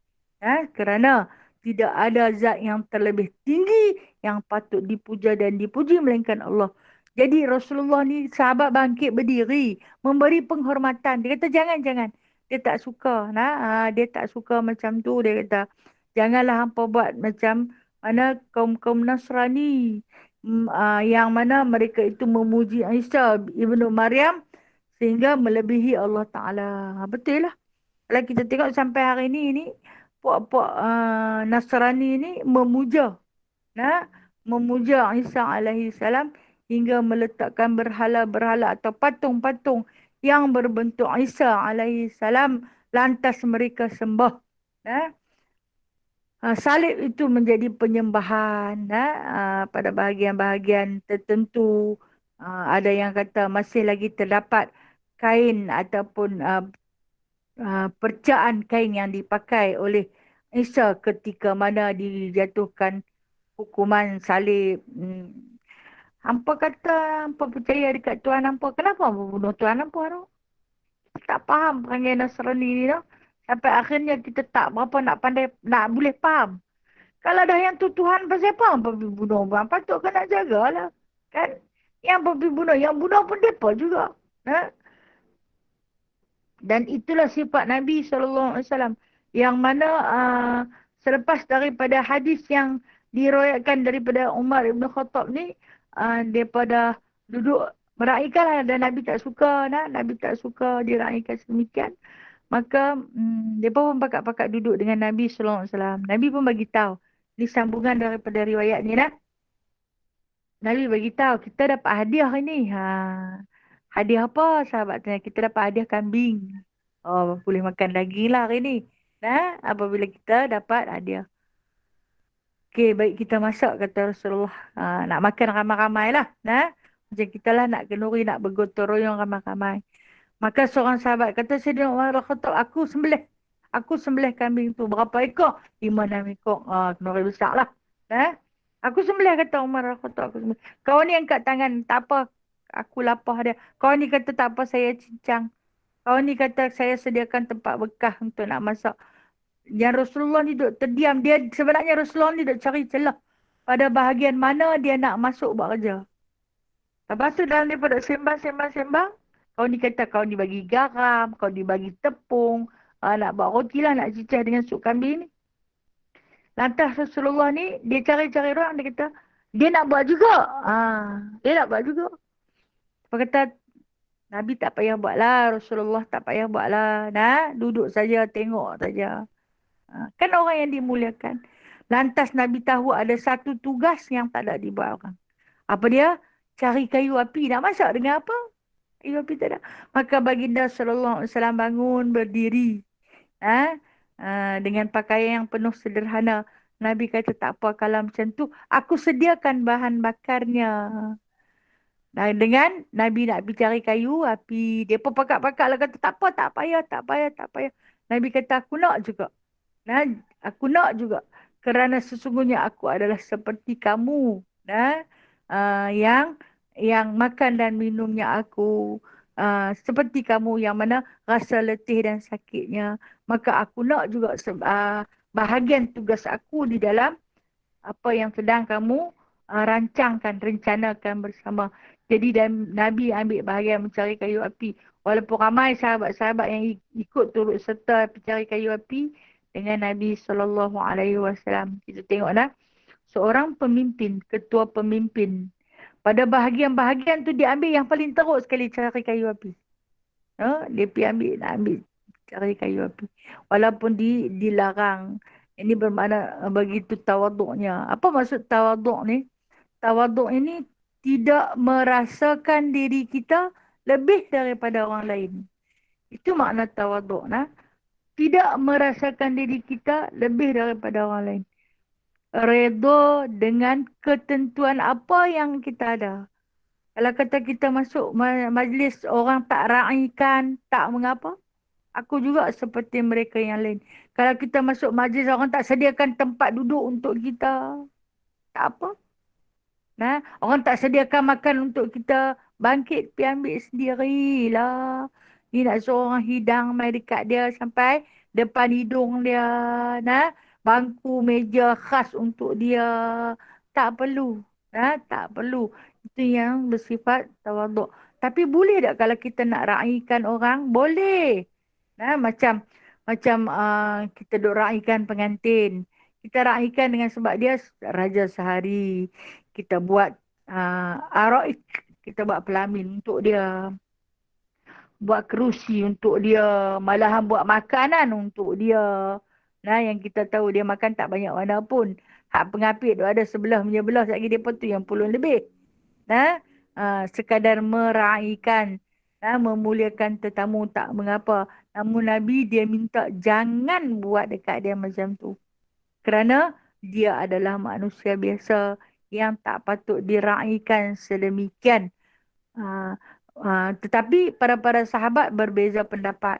Kerana tidak ada zat yang terlebih tinggi yang patut dipuja dan dipuji melainkan Allah. Jadi Rasulullah ni sahabat bangkit berdiri, memberi penghormatan. Dia kata jangan-jangan. Dia tak suka. Dia tak suka macam tu. Dia kata janganlah hampa buat macam mana kaum-kaum Nasrani. Yang mana mereka itu memuji Isa ibnu Maryam sehingga melebihi Allah Ta'ala. Betul lah. Kalau kita tengok sampai hari ini puak-puak Nasrani ni memuja. Memuja Isa alaihi salam hingga meletakkan berhala-berhala atau patung-patung yang berbentuk Isa alaihi salam lantas mereka sembah. Salib itu menjadi penyembahan pada bahagian-bahagian tertentu. Ada yang kata masih lagi terdapat kain ataupun percaan kain yang dipakai oleh Isa ketika mana dijatuhkan hukuman salib. Hampa kata, hampa percaya dekat Tuhan hampa. Kenapa hampa bunuh Tuhan hampa tu? Tak faham perangai Nasrani ni tu. Sampai akhirnya kita tak berapa nak pandai, nak boleh faham. Kalau dah yang tu Tuhan, pasal apa hampa pergi bunuh orang? Patut kan nak jagalah. Kan? Yang pergi bunuh, yang bunuh pun mereka juga. Dan itulah sifat Nabi SAW. Yang mana selepas daripada hadis yang diriwayatkan daripada Umar Ibn Khattab ni, daripada duduk meraihkan lah. Dan Nabi tak suka. Nabi tak suka diraihkan sedemikian. Maka mereka pun pakat-pakat duduk dengan Nabi SAW. Nabi pun bagi tahu. Ini sambungan daripada riwayat ni lah. Nabi bagi tahu kita dapat hadiah ni. Hadiah apa sahabat tanya? Kita dapat hadiah kambing. Oh, boleh makan daging lah hari ni. Apabila kita dapat hadiah. Okey, baik kita masak kata Rasulullah. Nak makan ramai-ramai lah. Macam kita lah nak kenduri, nak bergotong royong ramai-ramai. Maka seorang sahabat kata, Sayyidina Umar Al-Khattab, aku sembelih kambing tu. Berapa ekor? 5-6 ekor. Kenduri besar lah. Aku sembelih kata Umar Al-Khattab. Kau ni angkat tangan. Tak apa. Aku lapar dia. Kau ni kata tak apa saya cincang. Kau ni kata saya sediakan tempat bekah untuk nak masak. Yang Rasulullah ni duduk terdiam. Dia sebenarnya Rasulullah ni duduk cari celah. Pada bahagian mana dia nak masuk buat kerja. Lepas tu dalam dia duduk sembang. Kau ni kata kau ni bagi garam, kau ni bagi tepung, nak buat roti lah, nak cicah dengan sup kambing ni. Lantas Rasulullah ni, dia cari-cari orang, dia kata, dia nak buat juga. Dia nak buat juga. Dia kata, Nabi tak payah buat lah, Rasulullah tak payah buat lah. Duduk saja, tengok saja. Kan orang yang dimuliakan. Lantas Nabi tahu ada satu tugas yang tak ada dibuat orang. Apa dia? Cari kayu api. Nak masak dengan apa? Kayu api tak ada. Maka baginda SAW bangun berdiri. Dengan pakaian yang penuh sederhana. Nabi kata tak apa kalau macam tu. Aku sediakan bahan bakarnya. Dengan Nabi nak pergi cari kayu api. Dia pun pakat-pakat lah kata tak apa, tak payah. Nabi kata aku nak juga. Aku nak juga. Kerana sesungguhnya aku adalah seperti kamu. Yang makan dan minumnya aku seperti kamu yang mana rasa letih dan sakitnya. Maka aku nak juga bahagian tugas aku di dalam apa yang sedang kamu rencanakan bersama. Jadi Nabi ambil bahagian mencari kayu api. Walaupun ramai sahabat-sahabat yang ikut turut serta mencari kayu api dengan Nabi SAW. Kita tengoklah. Seorang pemimpin, ketua pemimpin. Pada bahagian-bahagian tu dia ambil yang paling teruk sekali cari kayu api. Dia pergi ambil cari kayu api. Walaupun dilarang. Ini bermakna begitu tawaduknya. Apa maksud tawaduk ni? Tawaduk ini tidak merasakan diri kita lebih daripada orang lain. Itu makna tawaduk. Nah. Tidak merasakan diri kita lebih daripada orang lain. Redha dengan ketentuan apa yang kita ada. Kalau kata kita masuk majlis orang tak raikan, tak mengapa. Aku juga seperti mereka yang lain. Kalau kita masuk majlis orang tak sediakan tempat duduk untuk kita, tak apa. Nah, orang tak sediakan makan untuk kita, bangkit pergi ambil sendirilah. Ni nak suruh orang hidang mai dekat dia sampai depan hidung dia. Nah, bangku meja khas untuk dia. Tak perlu. Nah, tak perlu. Itu yang bersifat tawaduk. Tapi boleh tak kalau kita nak raikan orang? Boleh. Nah, macam kita duk raikan pengantin. Kita raikan dengan sebab dia raja sehari. Kita buat araik, kita buat pelamin untuk dia, buat kerusi untuk dia, malahan buat makanan untuk dia. Nah, yang kita tahu dia makan tak banyak mana pun. Hak pengapit tu ada sebelah punya belah, lagi dia tu yang puluh lebih. Nah, sekadar meraihkan, memuliakan tetamu tak mengapa. Namun Nabi dia minta jangan buat dekat dia macam tu. Kerana dia adalah manusia biasa yang tak patut diraikan sedemikian. Tetapi para sahabat berbeza pendapat.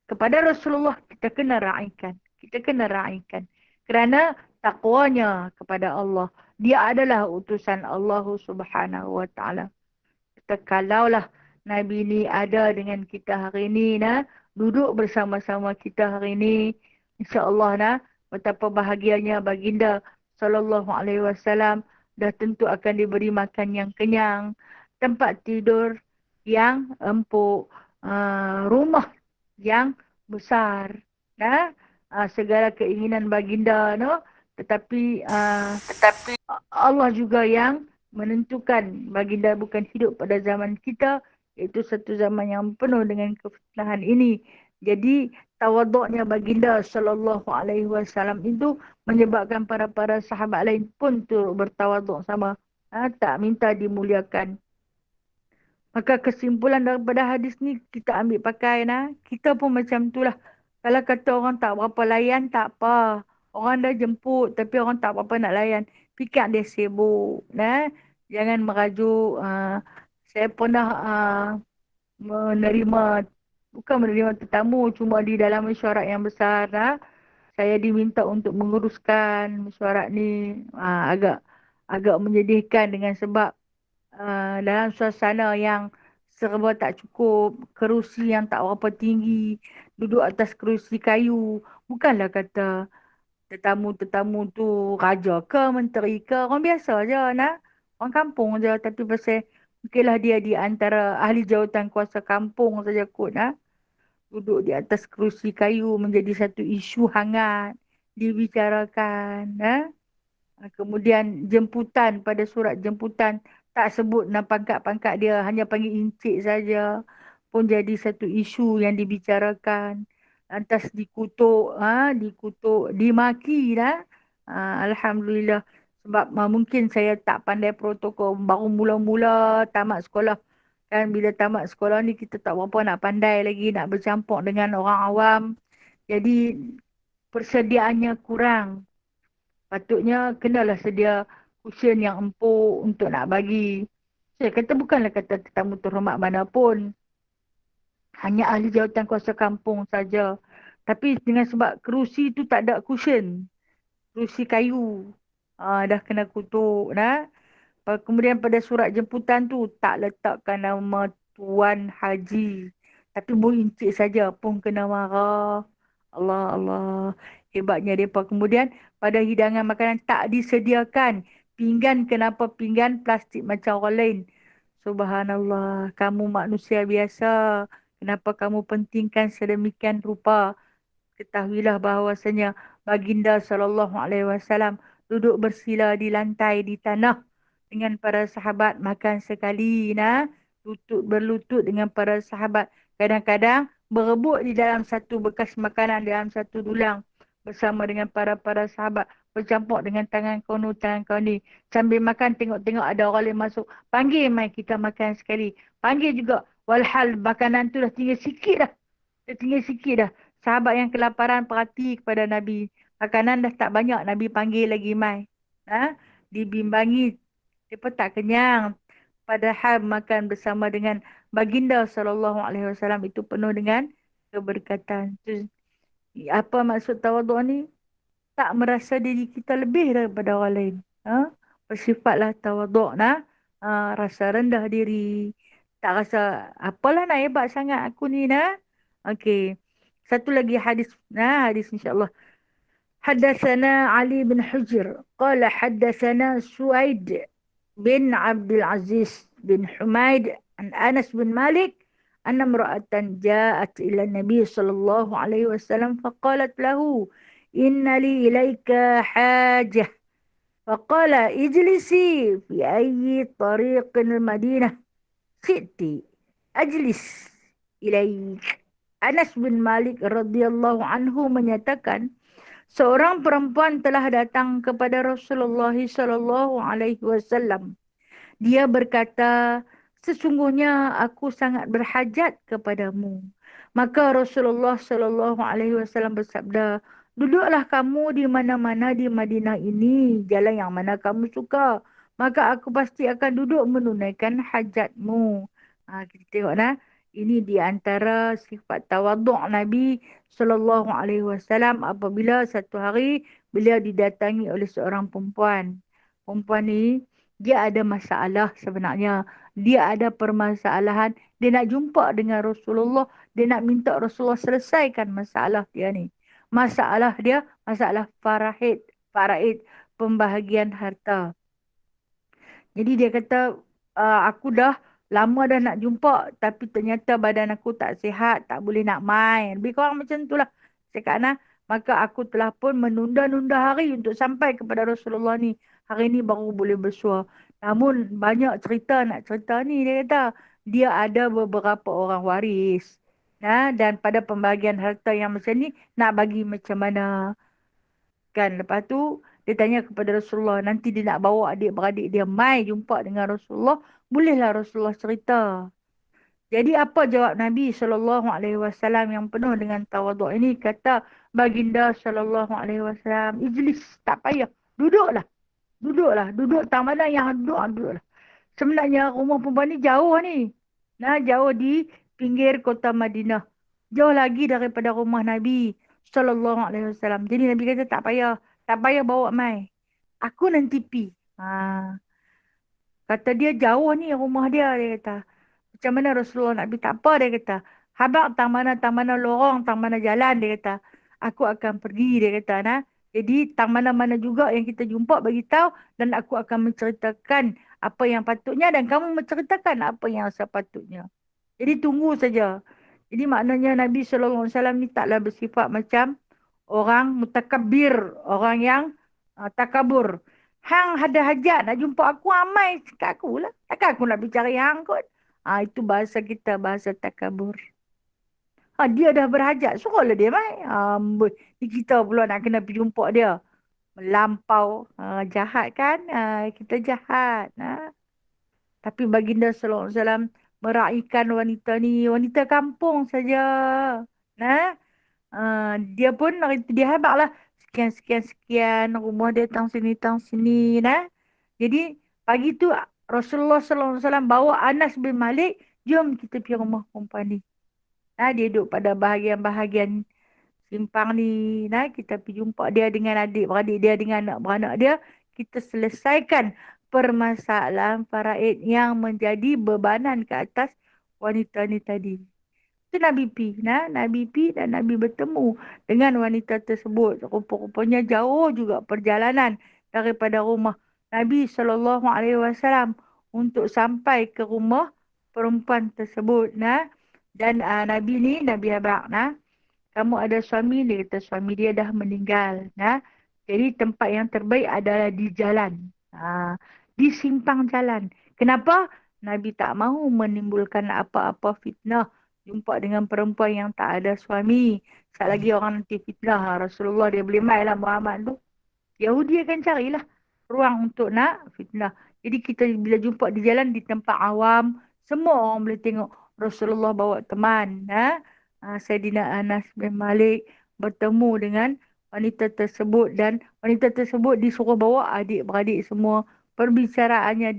Kepada Rasulullah kita kena raikan. Kita kena raikan. Kerana takwanya kepada Allah. Dia adalah utusan Allah Subhanahu Wa Taala. Kalaulah Nabi ni ada dengan kita hari ni, duduk bersama-sama kita hari ni, insya-Allah betapa bahagianya baginda sallallahu alaihi wasallam, dah tentu akan diberi makan yang kenyang, tempat tidur yang empuk, rumah yang besar, segala keinginan baginda, tetapi Allah juga yang menentukan baginda bukan hidup pada zaman kita, iaitu satu zaman yang penuh dengan kefitnahan ini. Jadi tawaduknya baginda sallallahu alaihi wasallam itu menyebabkan para sahabat lain pun turut bertawaduk sama, tak minta dimuliakan. Maka kesimpulan daripada hadis ni kita ambil pakai, kita pun macam itulah. Kalau kata orang tak berapa layan, tak apa. Orang dah jemput tapi orang tak berapa nak layan. Fikir dia sibuk. Jangan merajuk. Saya pernah bukan menerima tetamu, cuma di dalam mesyuarat yang besar. Saya diminta untuk menguruskan mesyuarat ni. Agak menyedihkan dengan sebab dalam suasana yang serba tak cukup, kerusi yang tak berapa tinggi, duduk atas kerusi kayu. Bukanlah kata tetamu-tetamu tu raja ke, menteri ke, orang biasa je, orang kampung je. Tapi pasal mungkinlah dia di antara ahli jawatan kuasa kampung saja kot, duduk di atas kerusi kayu menjadi satu isu hangat dibicarakan. Kemudian jemputan, pada surat jemputan tak sebut pangkat-pangkat dia, hanya panggil encik saja, pun jadi satu isu yang dibicarakan. Lantas dikutuk, dimaki dah. Alhamdulillah, sebab mungkin saya tak pandai protokol, baru mula-mula tamat sekolah. Kan bila tamat sekolah ni kita tak berapa nak pandai lagi nak bercampur dengan orang awam. Jadi persediaannya kurang. Patutnya kenalah sedia cushion yang empuk untuk nak bagi. Saya kata bukanlah kata tetamu terhormat mana pun. Hanya ahli jawatan kuasa kampung saja. Tapi dengan sebab kerusi tu tak ada cushion. Kerusi kayu. Dah kena kutuk. Kemudian pada surat jemputan tu tak letakkan nama Tuan Haji. Tapi Bu Encik saja pun kena marah. Allah Allah. Hebatnya mereka. Kemudian pada hidangan makanan tak disediakan pinggan. Kenapa pinggan plastik macam orang lain? Subhanallah. Kamu manusia biasa. Kenapa kamu pentingkan sedemikian rupa? Ketahuilah bahawasanya baginda sallallahu alaihi wasallam duduk bersila di lantai di tanah dengan para sahabat, makan sekali, lutut berlutut dengan para sahabat. Kadang-kadang berebut di dalam satu bekas makanan, dalam satu dulang bersama dengan para sahabat, bercampur dengan tangan kau ni, tangan kau ni. Sambil makan, tengok-tengok ada orang lain masuk. Panggil mai kita makan sekali. Panggil juga. Walhal makanan tu dah tinggal sikit dah. Dah tinggal sikit dah. Sahabat yang kelaparan perhati kepada Nabi. Makanan dah tak banyak. Nabi panggil lagi mai. Ha? Dibimbangi. Dia tak kenyang. Padahal makan bersama dengan baginda SAW itu penuh dengan keberkatan. Apa maksud tawaduk ni? Tak merasa diri kita lebih daripada orang lain. Ha? Bersifatlah tawaduk. Nah. Rasa rendah diri. Tak rasa, apalah nak hebat sangat aku ni. Nah. Okey. Satu lagi hadis. Nah, hadis insyaAllah. حدثنا علي بن حجر قال حدثنا سويد بن عبد العزيز بن حميد عن أنس بن مالك أن امرأة جاءت إلى النبي صلى الله عليه وسلم فقالت له إن لي إليك حاجة فقال اجلسي في أي طريق المدينة شئت أجلس إليك. Anas bin Malik radhiyallahu anhu menyatakan, seorang perempuan telah datang kepada Rasulullah sallallahu alaihi wasallam. Dia berkata, sesungguhnya aku sangat berhajat kepadamu. Maka Rasulullah sallallahu alaihi wasallam bersabda, duduklah kamu di mana-mana di Madinah ini, jalan yang mana kamu suka. Maka aku pasti akan duduk menunaikan hajatmu. Kita tengok nah. Ini di antara sifat tawaduk Nabi sallallahu alaihi wasallam apabila satu hari beliau didatangi oleh seorang perempuan. Perempuan ni dia ada masalah sebenarnya. Dia ada permasalahan. Dia nak jumpa dengan Rasulullah. Dia nak minta Rasulullah selesaikan masalah dia ni. Masalah dia, masalah faraid. Faraid, pembahagian harta. Jadi dia kata, aku dah lama dah nak jumpa. Tapi ternyata badan aku tak sihat. Tak boleh nak main. Lebih kurang macam itulah. Cakap nah. Maka aku telah pun menunda-nunda hari untuk sampai kepada Rasulullah ni. Hari ni baru boleh bersua. Namun banyak cerita nak cerita ni. Dia kata dia ada beberapa orang waris. Dan pada pembahagian harta yang macam ni nak bagi macam mana. Kan lepas tu dia tanya kepada Rasulullah. Nanti dia nak bawa adik-beradik dia mai jumpa dengan Rasulullah. Bolehlah Rasulullah cerita. Jadi apa jawab Nabi SAW yang penuh dengan tawaduk ini? Kata baginda SAW, ijlis, tak payah. Duduklah. Duduklah. Duduk tak mana yang duduklah. Sebenarnya rumah perempuan ni jauh ni. Jauh di pinggir kota Madinah. Jauh lagi daripada rumah Nabi SAW. Jadi Nabi kata tak payah. Tak payah bawa mai. Aku nanti pi. Kata dia jauh ni rumah dia kata. Macam mana Rasulullah nak pergi? Tak apa, dia kata. Habak tang mana lorong, tang mana jalan, dia kata. Aku akan pergi, dia kata. Jadi, tang mana-mana juga yang kita jumpa, bagi tahu dan aku akan menceritakan apa yang patutnya dan kamu menceritakan apa yang sepatutnya. Jadi, tunggu saja. Jadi, maknanya Nabi SAW ni taklah bersifat macam orang mutakabir, orang yang takabur. Hang ada hajat nak jumpa aku, amai kat aku lah. Takkan aku nak bicara hang kot. Itu bahasa kita, bahasa takabur. Dia dah berhajat, suruhlah dia mai. Kita pula nak kena pergi jumpa dia. Melampau. Jahat kan? Kita jahat. Tapi baginda SAW meraihkan wanita ni. Wanita kampung saja. Dia pun dia habaq lah. Sekian. Rumah dia tang sini. Jadi pagi tu Rasulullah SAW bawa Anas bin Malik. Jom kita pergi rumah perempuan ni. Dia duduk pada bahagian-bahagian simpang ni. Kita pergi jumpa dia dengan adik-beradik dia, dengan anak-beranak dia. Kita selesaikan permasalahan faraid yang menjadi bebanan ke atas wanita ni tadi. Itu Nabi pi. Nabi pi dan Nabi bertemu dengan wanita tersebut. Rupa-rupanya jauh juga perjalanan daripada rumah Nabi SAW untuk sampai ke rumah perempuan tersebut. Dan Nabi ni, Nabi Habak, kamu ada suami? Dia kata suami dia dah meninggal. Jadi tempat yang terbaik adalah di jalan. Di simpang jalan. Kenapa? Nabi tak mahu menimbulkan apa-apa fitnah jumpa dengan perempuan yang tak ada suami. Sekali lagi orang nanti fitnah Rasulullah, dia boleh main lah Muhammad tu. Yahudi akan carilah ruang untuk nak fitnah. Jadi kita bila jumpa di jalan di tempat awam, semua orang boleh tengok Rasulullah bawa teman. Sayyidina Anas bin Malik bertemu dengan wanita tersebut dan wanita tersebut disuruh bawa adik-beradik semua. Perbicaraannya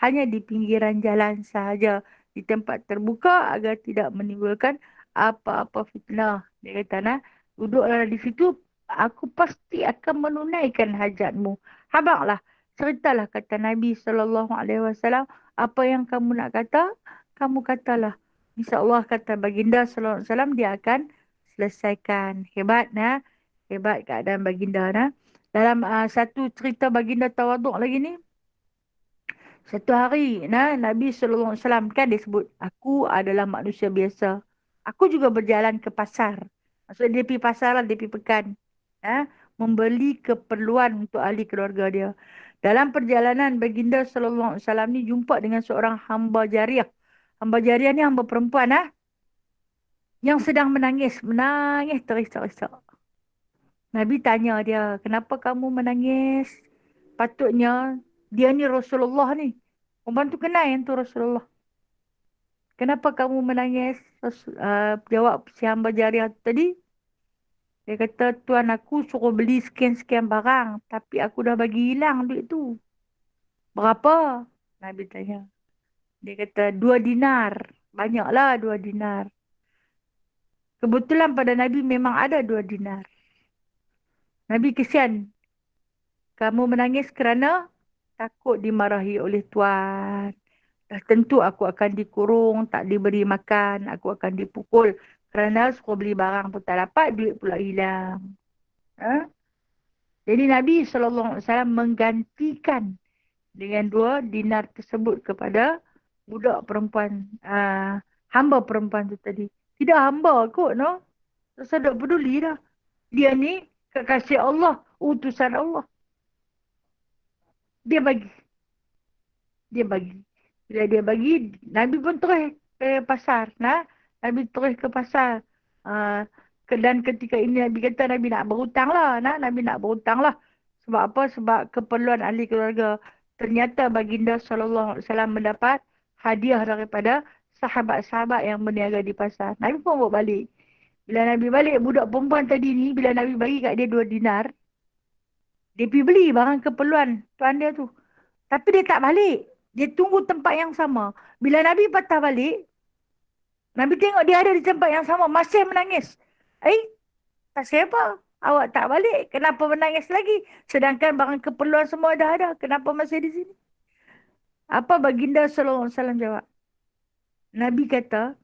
hanya di pinggiran jalan sahaja, di tempat terbuka agar tidak menimbulkan apa-apa fitnah. Dia kata, nah, duduklah di situ, aku pasti akan menunaikan hajatmu. Habaqlah, ceritalah, kata Nabi SAW, apa yang kamu nak kata, kamu katalah. InsyaAllah, kata baginda SAW, dia akan selesaikan. Hebat, nah. Hebat keadaan baginda, nah. Dalam satu cerita baginda tawaduk lagi ni, satu hari, nah, Nabi SAW kan dia sebut, aku adalah manusia biasa. Aku juga berjalan ke pasar. Maksudnya dia pergi pasar lah, dia pergi pekan. Membeli keperluan untuk ahli keluarga dia. Dalam perjalanan baginda SAW ni jumpa dengan seorang hamba jariah. Hamba jariah ni hamba perempuan yang sedang menangis. Menangis terisak-isak. Nabi tanya dia, kenapa kamu menangis? Patutnya dia ni Rasulullah ni. Perempuan tu kenal yang tu Rasulullah. Kenapa kamu menangis? Jawab si hamba jariah tadi. Dia kata, tuan aku suruh beli sekian-sekian barang. Tapi aku dah bagi hilang duit tu. Berapa? Nabi tanya. Dia kata, 2 dinar. Banyaklah 2 dinar. Kebetulan pada Nabi memang ada 2 dinar. Nabi kesian. Kamu menangis kerana takut dimarahi oleh tuan. Dah tentu aku akan dikurung, tak diberi makan, aku akan dipukul. Kerana suruh beli barang pun tak dapat, duit pula hilang. Jadi Nabi SAW menggantikan dengan 2 dinar tersebut kepada budak perempuan, hamba perempuan tu tadi. Tidak hamba kot, no? Terus tak peduli dah. Dia ni kekasih Allah, utusan Allah. Dia bagi. Dia bagi. Bila dia bagi, Nabi pun terus ke pasar. Nabi terus ke pasar. Dan ketika ini Nabi kata Nabi nak berhutang lah. Nabi nak berhutang lah. Sebab apa? Sebab keperluan ahli keluarga. Ternyata baginda SAW mendapat hadiah daripada sahabat-sahabat yang berniaga di pasar. Nabi pun bawa balik. Bila Nabi balik, budak perempuan tadi ni, bila Nabi bagi kat dia 2 dinar, dia pergi beli barang keperluan tuan dia tu. Tapi dia tak balik. Dia tunggu tempat yang sama. Bila Nabi patah balik, Nabi tengok dia ada di tempat yang sama. Masih menangis. Tak siapa? Awak tak balik. Kenapa menangis lagi? Sedangkan barang keperluan semua dah ada. Kenapa masih di sini? Apa baginda SAW jawab? Nabi kata,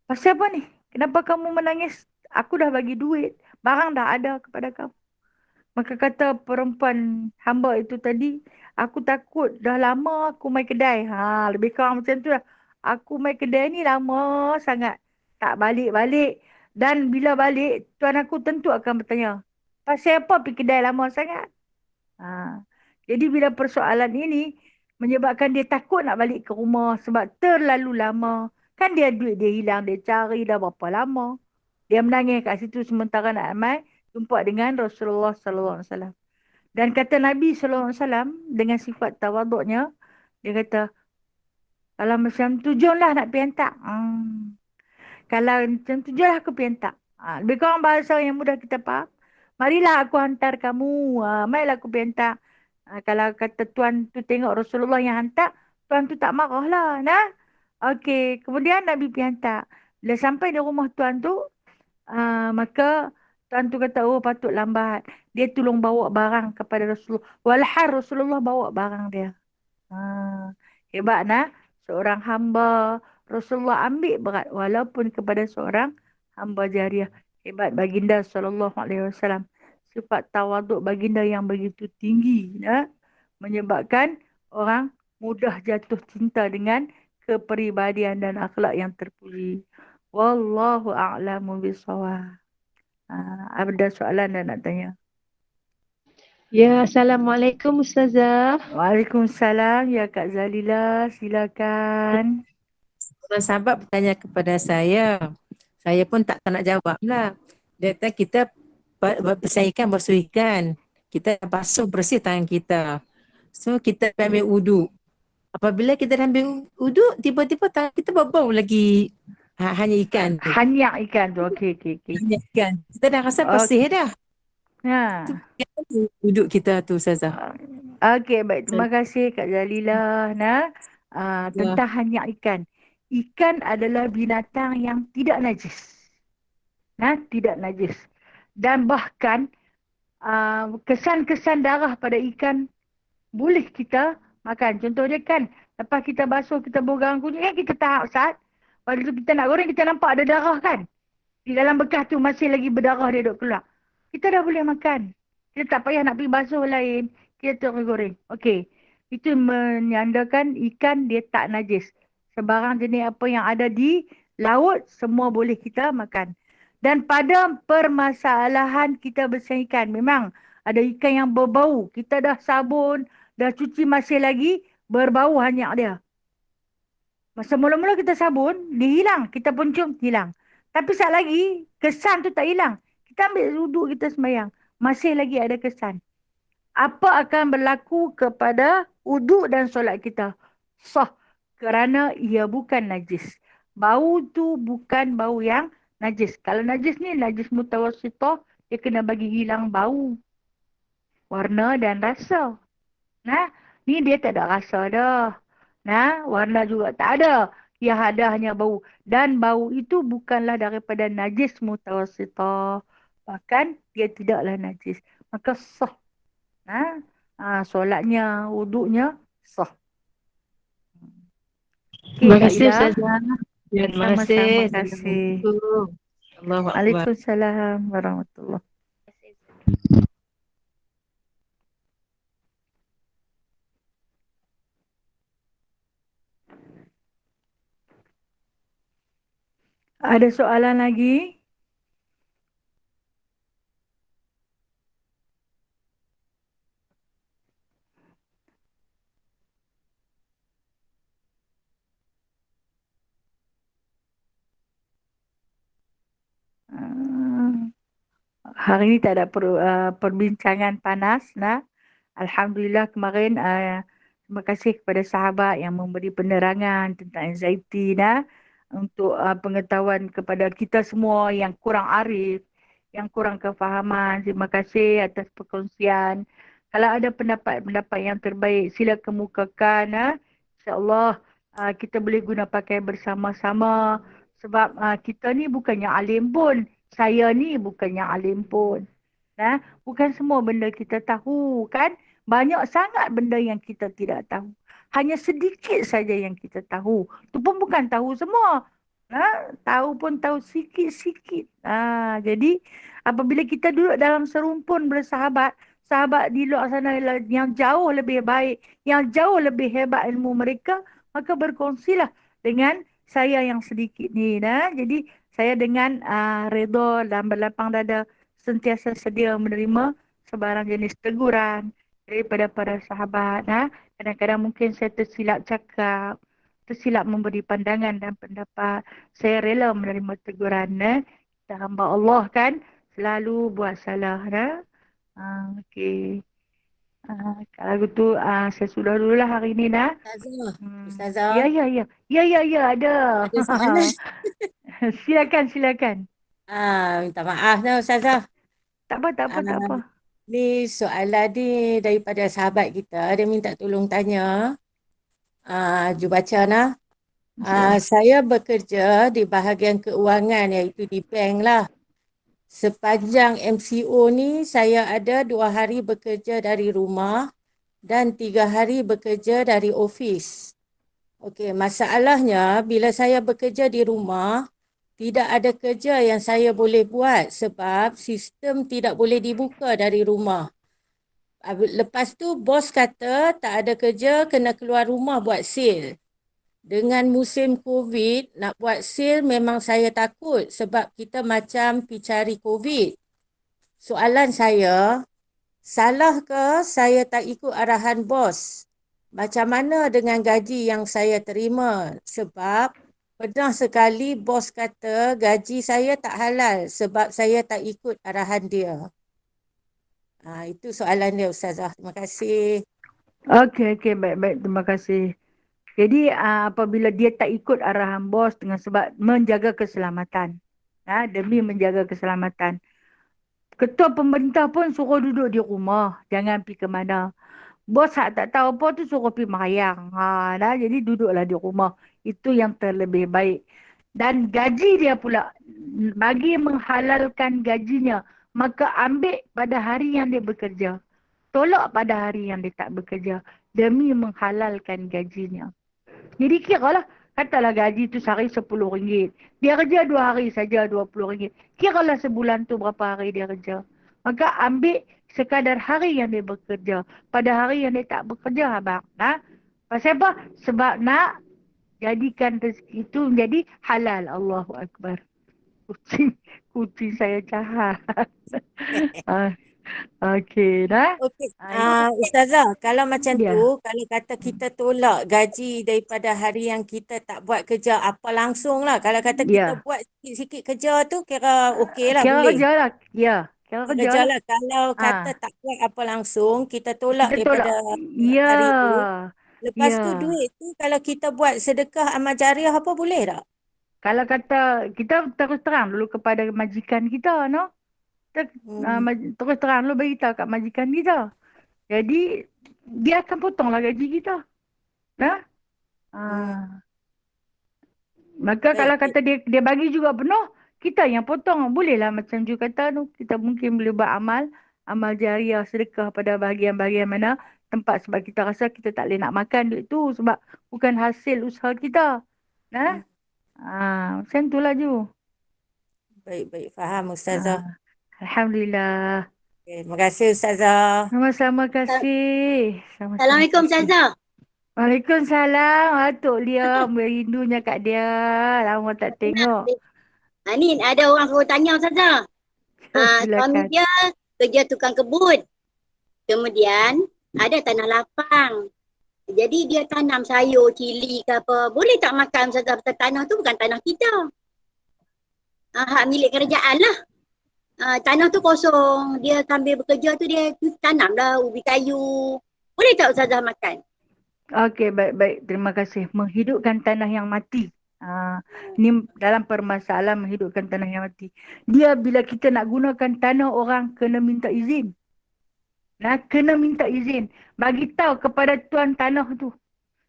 pasal apa ni? Kenapa kamu menangis? Aku dah bagi duit. Barang dah ada kepada kamu. Maka kata perempuan hamba itu tadi, aku takut dah lama aku main kedai. Lebih kurang macam tu lah. Aku main kedai ni lama sangat. Tak balik-balik. Dan bila balik, tuan aku tentu akan bertanya, pasal apa pergi kedai lama sangat? Jadi bila persoalan ini menyebabkan dia takut nak balik ke rumah sebab terlalu lama. Kan dia duit dia hilang, dia cari dah berapa lama. Dia menangis kat situ sementara nak mai jumpa dengan Rasulullah SAW. Dan kata Nabi SAW dengan sifat tawaduknya, dia kata, kalau macam tu jomlah nak pergi hantar. Kalau macam tu jomlah aku pergi hantar. Lebih kurang bahasa yang mudah kita faham. Marilah aku hantar kamu. Marilah aku pergi hantar. Kalau kata tuan tu tengok Rasulullah yang hantar, tuan tu tak marah lah. Okey, kemudian Nabi pergi hantar. Bila sampai di rumah tuan tu, maka tuan tu kata, oh patut lambat. Dia tolong bawa barang kepada Rasulullah. Walhal Rasulullah bawa barang dia. Hebat seorang hamba. Rasulullah ambil berat walaupun kepada seorang hamba jariah. Hebat baginda SAW. Sifat tawaduk baginda yang begitu tinggi. Menyebabkan orang mudah jatuh cinta dengan kepribadian dan akhlak yang terpuji. Wallahu a'lamu bishawab. Ada soalan dah nak tanya? Ya, Assalamualaikum Ustazah. Waalaikumsalam ya Kak Zalilah, silakan. Orang sahabat bertanya kepada saya pun tak nak jawab lah. Dia kata kita bersihkan, bersuihkan. Kita basuh bersih tangan kita. So kita ambil wuduk. Apabila kita dah ambil wuduk, tiba-tiba tangan kita berbau lagi hanya ikan tu. Hanyak ikan tu, okey, okey, okey. Hanya ikan. Kita dah rasa bersih dah. Tu Ha. wuduk kita tu, Ustazah. Okey, baik. Terima kasih Kak Zalilah. Ya. Tentang hanyak ikan. Ikan adalah binatang yang tidak najis. Tidak najis. Dan bahkan kesan-kesan darah pada ikan boleh kita makan. Contohnya kan, lepas kita basuh, kita bogang kunyit, kan kita tahap saat. Waktu tu kita nak goreng, kita nampak ada darah kan. Di dalam bekas tu masih lagi berdarah dia duk keluar. Kita dah boleh makan. Kita tak payah nak pergi basuh lain. Kita terus goreng. Okey. Itu menyandakan ikan dia tak najis. Sebarang jenis apa yang ada di laut, semua boleh kita makan. Dan pada permasalahan kita bersih ikan, memang ada ikan yang berbau. Kita dah sabun, dah cuci masih lagi berbau hanyak dia. Masa mula-mula kita sabun, dia hilang. Kita pun cium, hilang. Tapi saat lagi, kesan tu tak hilang. Kita ambil wuduk kita sembahyang. Masih lagi ada kesan. Apa akan berlaku kepada wuduk dan solat kita? Sah. Kerana ia bukan najis. Bau tu bukan bau yang najis. Kalau najis ni, najis mutawassithah, dia kena bagi hilang bau, warna dan rasa. Ni dia tak ada rasa dah. Warna juga tak ada. Yang ada hanya bau. Dan bau itu bukanlah daripada najis mutawassithah. Bahkan dia tidaklah najis. Maka sah. Solatnya, wuduknya sah. Okey Terima Kak kasih Ida. Ustazah. Ya, terima kasih. Sama-sama kasih. Assalamualaikum. Allahu Akbar. Waalaikumsalam warahmatullahi. Ada soalan lagi? Hari ini tak ada perbincangan panas. Alhamdulillah kemarin terima kasih kepada sahabat yang memberi penerangan tentang anxiety untuk pengetahuan kepada kita semua yang kurang arif, yang kurang kefahaman. Terima kasih atas perkongsian. Kalau ada pendapat-pendapat yang terbaik, sila kemukakan. InsyaAllah kita boleh guna pakai bersama-sama. Sebab kita ni bukannya alim pun. Saya ni bukannya alim pun. Bukan semua benda kita tahu kan. Banyak sangat benda yang kita tidak tahu. Hanya sedikit saja yang kita tahu. Itu pun bukan tahu semua. Tahu pun tahu sikit-sikit. Jadi apabila kita duduk dalam serumpun bersahabat, sahabat di luar sana yang jauh lebih baik, yang jauh lebih hebat ilmu mereka, maka berkongsilah dengan saya yang sedikit ni. Jadi saya dengan redha dan berlapang dada sentiasa sedia menerima sebarang jenis teguran daripada para sahabat. Kadang-kadang mungkin saya tersilap cakap, tersilap memberi pandangan dan pendapat. Saya rela menerima teguran. Kita hamba Allah kan, selalu buat salah. Okey. Kalau gitu saya sudah dululah hari ini. Ustazah, Ya, Ustazah, ya, ya. Ya, ya, ya, ada. ada soalan. Silakan, silakan. Minta maaf dah Ustazah. Tak apa, tak apa, tak apa. Ni soalan ni daripada sahabat kita. Dia minta tolong tanya. Ju baca nah. Saya bekerja di bahagian keuangan iaitu di bank lah. Sepanjang MCO ni saya ada 2 hari bekerja dari rumah dan 3 hari bekerja dari ofis. Okey, masalahnya bila saya bekerja di rumah, tidak ada kerja yang saya boleh buat sebab sistem tidak boleh dibuka dari rumah. Lepas tu bos kata tak ada kerja, kena keluar rumah buat sale. Dengan musim COVID, nak buat sale memang saya takut sebab kita macam pergi cari COVID. Soalan saya, salah ke saya tak ikut arahan bos? Macam mana dengan gaji yang saya terima? Sebab pernah sekali bos kata gaji saya tak halal sebab saya tak ikut arahan dia. Itu soalan dia Ustazah. Terima kasih. Okey, baik-baik. Terima kasih. Jadi apabila dia tak ikut arahan bos dengan sebab menjaga keselamatan. Demi menjaga keselamatan. Ketua pemerintah pun suruh duduk di rumah. Jangan pergi ke mana. Bos tak tahu apa tu suruh pergi merayang. Jadi duduklah di rumah. Itu yang terlebih baik. Dan gaji dia pula. Bagi menghalalkan gajinya. Maka ambil pada hari yang dia bekerja. Tolak pada hari yang dia tak bekerja. Demi menghalalkan gajinya. Jadi kiralah, katalah gaji tu sehari RM10. Dia kerja 2 hari saja RM20. Kiralah sebulan tu berapa hari dia kerja. Maka ambil sekadar hari yang dia bekerja. Pada hari yang dia tak bekerja, abang. Pasal apa? Sebab nak jadikan rezeki itu menjadi halal. Allahu Akbar. Kucing saya jahat. Ah, Okey, dah. Okey, Ini Ustazah, kalau macam dia. tu, kalau kata kita tolak gaji daripada hari yang kita tak buat kerja apa langsung lah. Kalau kata kita Ya. buat sikit-sikit kerja tu, kira okey lah, Kira boleh. kerja lah. Ya. Kira Kira kerja kerja lah. lah. Kalau kata Ah. tak buat apa langsung, kita tolak Kita tolak. daripada Ya. hari tu. Lepas tu Ya. duit tu, kalau kita buat sedekah amal jariah apa boleh tak? Kalau kata kita terus terang dulu kepada majikan kita, no? Kita, Hmm. terus terang dulu beritahu kat majikan kita. Jadi dia akan potonglah gaji kita. Nah? Hmm. Maka Baik, kalau baik. kata dia bagi juga penuh, kita yang potong. Bolehlah macam you kata tu. Kita mungkin boleh buat amal jariah sedekah pada bahagian-bahagian mana tempat sebab kita rasa kita tak boleh nak makan duit tu sebab bukan hasil usaha kita. Nah? Hmm. Macam itulah Ju. Baik, baik. Faham Ustazah. Ah, Alhamdulillah. Okay, terima kasih Ustazah. Sama-sama kasih. Sama-sama Assalamualaikum kasih. Ustazah. Waalaikumsalam. Atuk Lia. Merindunya kat dia. Lama tak tengok. Ni ada orang suruh tanya Ustazah. Suami Silakan. dia kerja tukang kebun. Kemudian ada tanah lapang. Jadi dia tanam sayur, cili ke apa. Boleh tak makan Ustazah? Pasal tanah tu bukan tanah kita. Hak milik kerajaan lah. Tanah tu kosong. Dia sambil bekerja tu dia tanam dah ubi kayu. Boleh tak Ustazah makan? Okey, baik-baik. Terima kasih. Menghidupkan tanah yang mati. Ni dalam permasalahan menghidupkan tanah yang mati. Dia bila kita nak gunakan tanah orang kena minta izin. Kena minta izin. Bagi tahu kepada tuan tanah tu.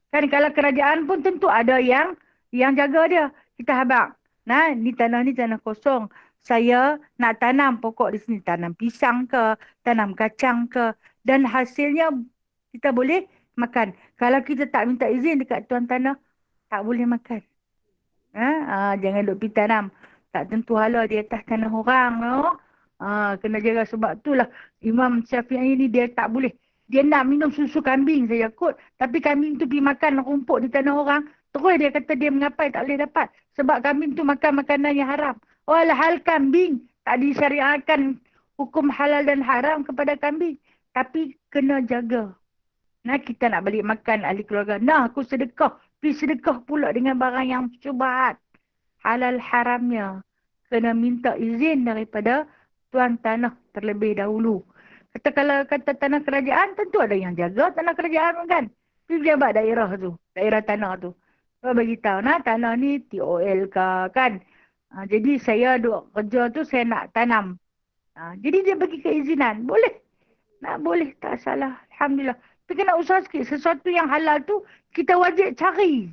Kan kalau kerajaan pun tentu ada yang jaga dia. Kita habaq. Ni tanah kosong. Saya nak tanam pokok di sini. Tanam pisang ke, tanam kacang ke. Dan hasilnya kita boleh makan. Kalau kita tak minta izin dekat tuan tanah, tak boleh makan. Jangan duk pergi tanam. Tak tentu hala di atas tanah orang. No? Kena jaga sebab itulah Imam Syafi'i ni dia tak boleh. Dia nak minum susu kambing saja kot. Tapi kambing tu pergi makan rumput di tanah orang. Terus dia kata dia mengapai tak boleh dapat. Sebab kambing tu makan makanan yang haram. Walhal kambing tak disyariatkan hukum halal dan haram kepada kambing. Tapi kena jaga. Kita nak balik makan ahli keluarga. Aku sedekah. Pergi sedekah pula dengan barang yang syubhat. Halal haramnya. Kena minta izin daripada tuan tanah terlebih dahulu. Kalau kata tanah kerajaan, tentu ada yang jaga tanah kerajaan kan. Pejabat daerah tu. Daerah tanah tu. Bagi tahu tanah ni TOL kan. Jadi saya duk kerja tu saya nak tanam. Jadi dia bagi keizinan. Boleh. Boleh. Tak salah. Alhamdulillah. Tapi kena usaha sikit. Sesuatu yang halal tu kita wajib cari.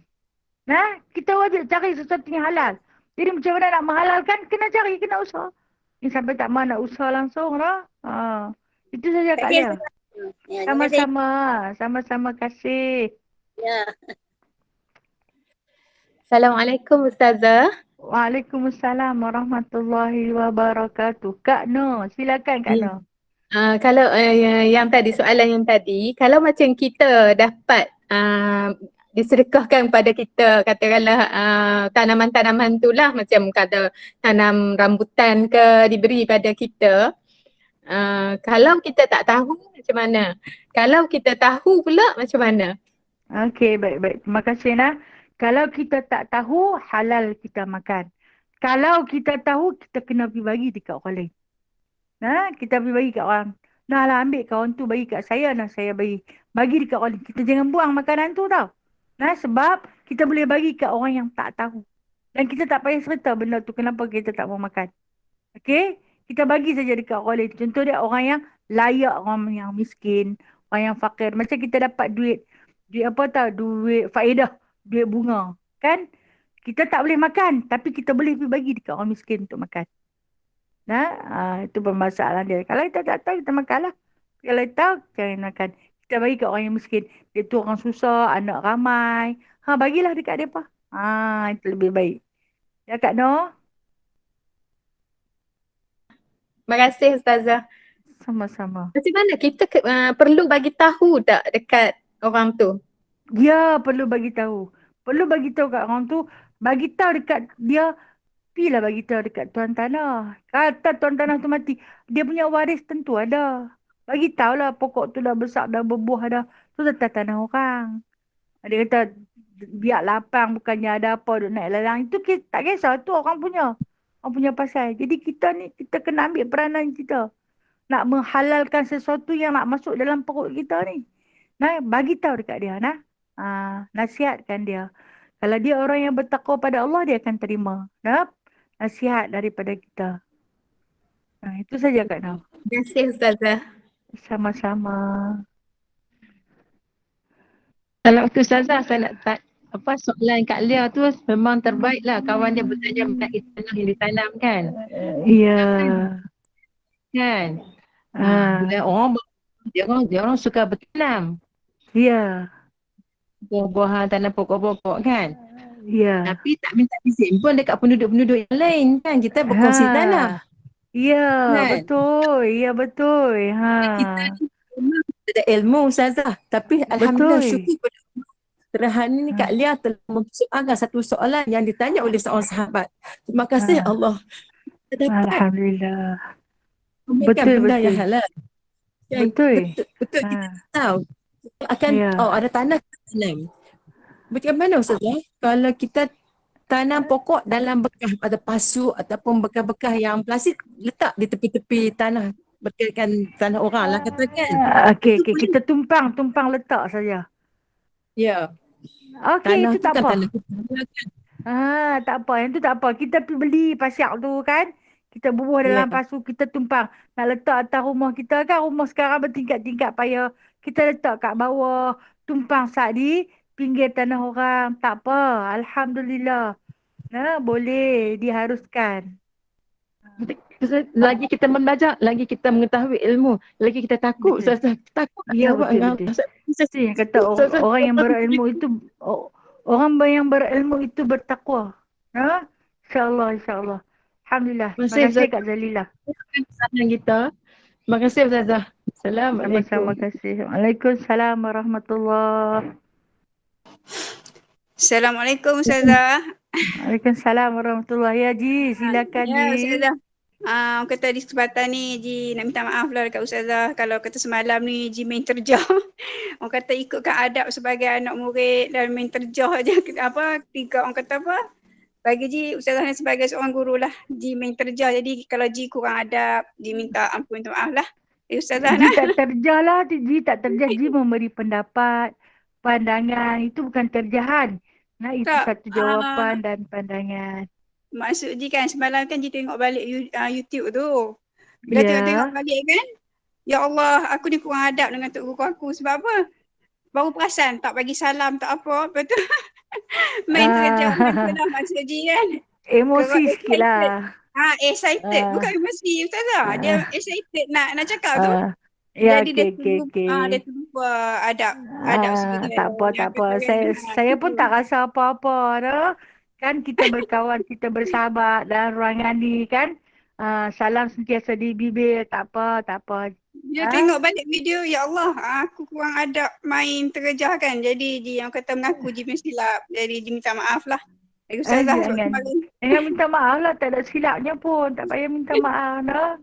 Kita wajib cari sesuatu yang halal. Jadi macam mana nak menghalalkan, kena cari, kena usaha. Ini sampai tak mahu nak usaha langsung lah. Itu saja Kak Lia. Ya, terima kasih. Sama-sama. Sama-sama kasih. Ya. Assalamualaikum Ustazah. Waalaikumsalam warahmatullahi wabarakatuh. Kak Noh, silakan Kak Noh. Kalau yang tadi, soalan yang tadi, kalau macam kita dapat disedekahkan pada kita, katakanlah tanaman-tanaman tu lah, macam kata tanam rambutan ke diberi pada kita, Kalau kita tak tahu macam mana? Kalau kita tahu pula macam mana? Okey, baik-baik. Terima kasih, Nah. Kalau kita tak tahu, halal kita makan. Kalau kita tahu, kita kena pergi bagi dekat orang lain. Nah, kita pergi bagi kat orang. Nah lah, ambil kawan tu bagi kat saya. Nah, saya bagi. Bagi dekat orang lain. Kita jangan buang makanan tu tau. Nah, sebab kita boleh bagi kat orang yang tak tahu. Dan kita tak payah serta benda tu. Kenapa kita tak mau makan. Okey? Kita bagi saja dekat orang lain. Contoh dia orang yang layak, orang yang miskin, orang yang fakir. Macam kita dapat duit. Duit apa tau? Duit faedah. Duit bunga. Kan? Kita tak boleh makan. Tapi kita boleh pergi bagi dekat orang miskin untuk makan. Nah, itu permasalahan dia. Kalau kita tak tahu, kita makanlah. Kalau tahu, jangan makan. Kita bagi kat orang yang miskin. Dia tu orang susah, anak ramai. Bagilah dekat dia apa. Itu lebih baik. Ya Kak Noh? Terima kasih Ustazah. Sama-sama. Macam mana kita perlu bagi tahu tak dekat orang tu? Dia perlu bagi tahu. Perlu bagi tahu kat orang tu. Bagi tahu dekat dia. Pilah bagi tahu dekat tuan tanah. Kata tuan tanah tu mati. Dia punya waris tentu ada. Bagi tahulah pokok tu dah besar, dah berbuah dah. Tu tetap tanah orang. Dia kata biar lapang bukannya ada apa duk naik lalang. Itu tak kisah. Tu orang punya. Orang punya pasal. Jadi kita ni, kita kena ambil peranan kita. Nak menghalalkan sesuatu yang nak masuk dalam perut kita ni. Nah, bagi tahu dekat dia. Nah. Nasihatkan dia. Kalau dia orang yang bertakwa pada Allah, dia akan terima. Nah, nasihat daripada kita. Itu saja Kak Noh. Terima kasih Ustazah. Sama-sama. Kalau tu Ustazah, saya nak soalan Kak Lia tu memang terbaik lah. Kawan dia bertanya mengenai tanah yang ditanam kan. Ya. Kan. Bila dia orang suka bertanam. Ya. Buah-buahan, tanam pokok-pokok kan. Ya. Tapi tak minta izin pun dekat penduduk-penduduk yang lain kan. Kita berkongsi tanah. Ya, kan? betul. Ya, betul. Kita ni memang ada ilmu Ustazah. Tapi Alhamdulillah syukur pada Allah. Hari ni Kak Lia telah mempersoalkan satu soalan yang ditanya oleh seorang sahabat. Terima kasih Allah. Alhamdulillah. Betul, benda yang halal. Betul. Betul kita tahu. Akan ada tanah tanam. Macam mana Ustazah? Kalau kita tanam pokok dalam bekas ada pasu ataupun bekas-bekas yang plastik letak di tepi-tepi tanah berkaitan tanah orang lah katakan. Okey, kita tumpang letak saja. Ya. Okey, itu tak apa. Tanah tak apa. Yang tu tak apa. Kita pergi beli pasyak tu kan. Kita bubuh dalam pasu, kita tumpang. Nak letak atas rumah kita kan. Rumah sekarang bertingkat-tingkat payah. Kita letak kat bawah. Tumpang sat di pinggir tanah orang. Tak apa. Alhamdulillah. Boleh diharuskan. Lagi kita belajar, lagi kita mengetahui ilmu, lagi kita takut. Ustazah, takut. Ya, betul. Kata orang yang berilmu itu, orang yang berilmu itu bertakwa. InsyaAllah. Alhamdulillah. Terima kasih Kak Zalilah. Terima kasih Ustazah. Assalamualaikum. Terima kasih. Waalaikumsalam warahmatullahi. Assalamualaikum Ustazah. Waalaikumsalam warahmatullahi. Ya Ji, silakan Ji. Ya Ustazah. Kata di kesempatan ni Ji nak minta maaf lah dekat Ustazah kalau kata semalam ni Ji main terjah. Orang kata ikutkan adab sebagai anak murid dan main terjah aja orang kata apa? Bagi Ji Ustazah ni sebagai seorang guru lah. Ji main terjah jadi kalau Ji kurang adab Ji minta ampun, minta maaf lah. Ustazah Ji tak terjah lah. Ji tak terjah. Ji memberi pendapat, pandangan. Itu bukan terjahan. Itu satu jawapan dan pandangan. Maksud Ji kan semalam kan Ji tengok balik YouTube tu. Bila tengok balik kan, ya Allah aku ni kurang adab dengan tok guru aku. Sebab apa? Baru perasan tak bagi salam tak apa. Betul. Main terjah maksud Ji kan. Emosi sikit lah. Excited. Bukan emosi Ustazah. Dia excited nak cakap tu. Jadi dia terlupa adab sebagai tak apa. Saya pun tak rasa apa-apa dah. Kan kita berkawan, kita bersahabat dalam ruangan ni kan. Salam sentiasa di bibir, tak apa. Dia tengok balik video, ya Allah, aku kurang adab main terjah kan. Jadi Ji yang kata mengaku Ji punya silap. Jadi Ji minta maaf lah. Jangan minta maaf lah, tak ada silapnya pun. Tak payah minta maaf dah.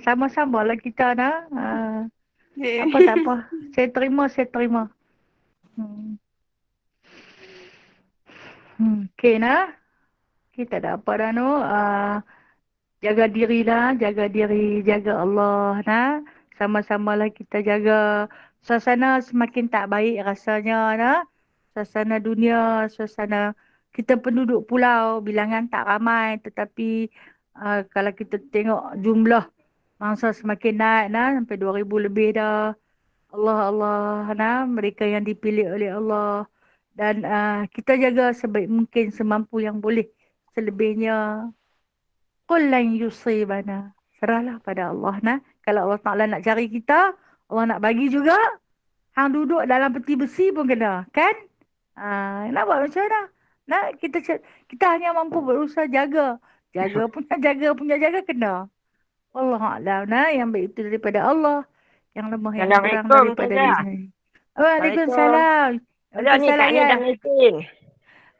Sama-sama lah kita nak. Eh. Tak apa. Saya terima. Hmm. Okay nah. Kita tak ada apa dah no. Jaga diri lah, jaga Allah nah. Sama-samalah kita jaga. Suasana semakin tak baik rasanya nah. Suasana dunia, suasana kita penduduk pulau, bilangan tak ramai tetapi kalau kita tengok jumlah mangsa semakin naik nah sampai 2,000 lebih dah. Allah Allah nah, mereka yang dipilih oleh Allah dan kita jaga sebaik mungkin semampu yang boleh. Selebihnya qul lan yusibana. Serahlah pada Allah nah. Kalau Allah Taala nak cari kita, Allah nak bagi juga. Hang duduk dalam peti besi pun kena, kan? Nak buat macam mana? Nak kita hanya mampu berusaha jaga. Jaga kena. Allah A'lam. Nah, yang baik itu daripada Allah. Yang lemah yang kurang Assalamualaikum daripada diri Ustazah. sendiri. Waalaikumsalam. Waalaikumsalam. Ustazah ni Waalaikumsalam Kak Ni ya. dah meeting.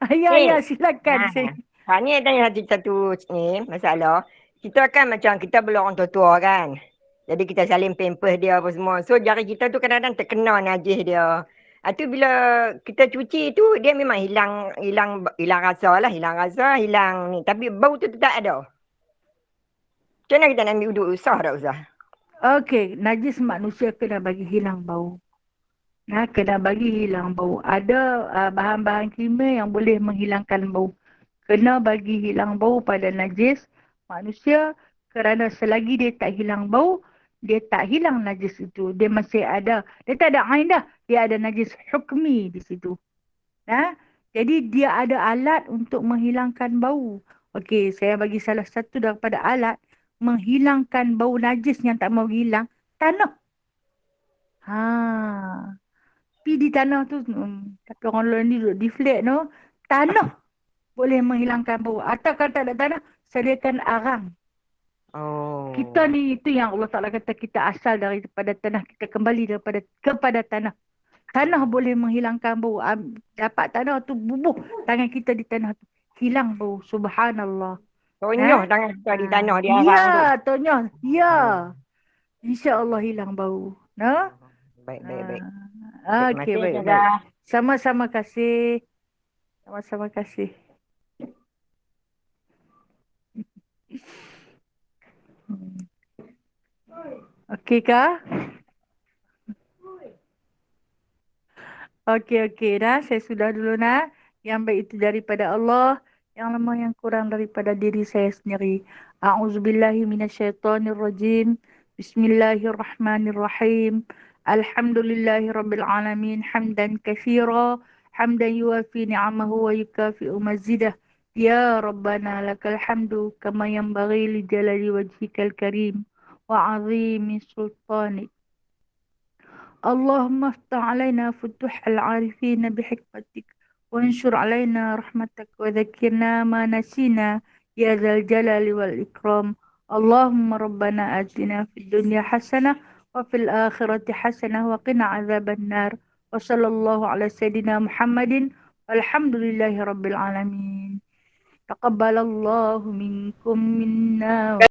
Ya, Ni. silakan. Kak Ni tanya satu ni masalah. Kita kan macam kita belum orang tua-tua kan. Jadi kita saling pampers dia apa semua. So jari kita tu kadang-kadang terkena najis dia. Itu bila kita cuci tu dia memang hilang rasa lah, hilang ni. Tapi bau tu tetap ada. Macam mana kita nak ambil uduk usah tak Ustaz? Okey, najis manusia kena bagi hilang bau. Nah, kena bagi hilang bau. Ada bahan-bahan kimia yang boleh menghilangkan bau. Kena bagi hilang bau pada najis manusia kerana selagi dia tak hilang bau, dia tak hilang najis itu. Dia masih ada. Dia tak ada ain dah. Dia ada najis hukmi di situ. Nah, jadi dia ada alat untuk menghilangkan bau. Okey, saya bagi salah satu daripada alat menghilangkan bau najis yang tak mau hilang, tanah. Tapi di tanah tu, tapi orang lain ni duduk di flat tu, tanah boleh menghilangkan bau. Atau kalau tak ada tanah, sediakan arang. Oh. Kita ni, itu yang Allah Ta'ala kata kita asal daripada tanah, kita kembali kepada tanah. Tanah boleh menghilangkan bau. Dapat tanah tu, bubuh tangan kita di tanah tu. Hilang bau. Subhanallah. Tonyoh tangan kita di tanah di arang tu. Ya, tonyoh. Ya. InsyaAllah hilang bau. Nah? Baik. Okey, baik. Sama-sama kasih. Okey kah? Okey dah. Saya sudah dulu nak. Yang baik itu daripada Allah. Yang lemah yang kurang daripada diri saya sendiri. A'udzubillahi minasyaitonirrajim. Bismillahirrahmanirrahim. Alhamdulillahi rabbil alamin. Hamdan katsira. Hamdan yuwafi ni'amahu wa yukafi'u mazidah. Ya Rabbana lakal hamdu kama yanbaghi li jalali wajhikal karim wa 'azimi sultanik. اللهم افتح علينا فتوح العارفين بحكمتك وانشر علينا رحمتك وذكرنا ما نسينا يا ذا الجلال والإكرام. اللهم ربنا آتنا في الدنيا حسنة وفي الآخرة حسنة وقنا عذاب النار. وصلى الله على سيدنا محمد والحمد لله رب العالمين. تقبل الله منكم منا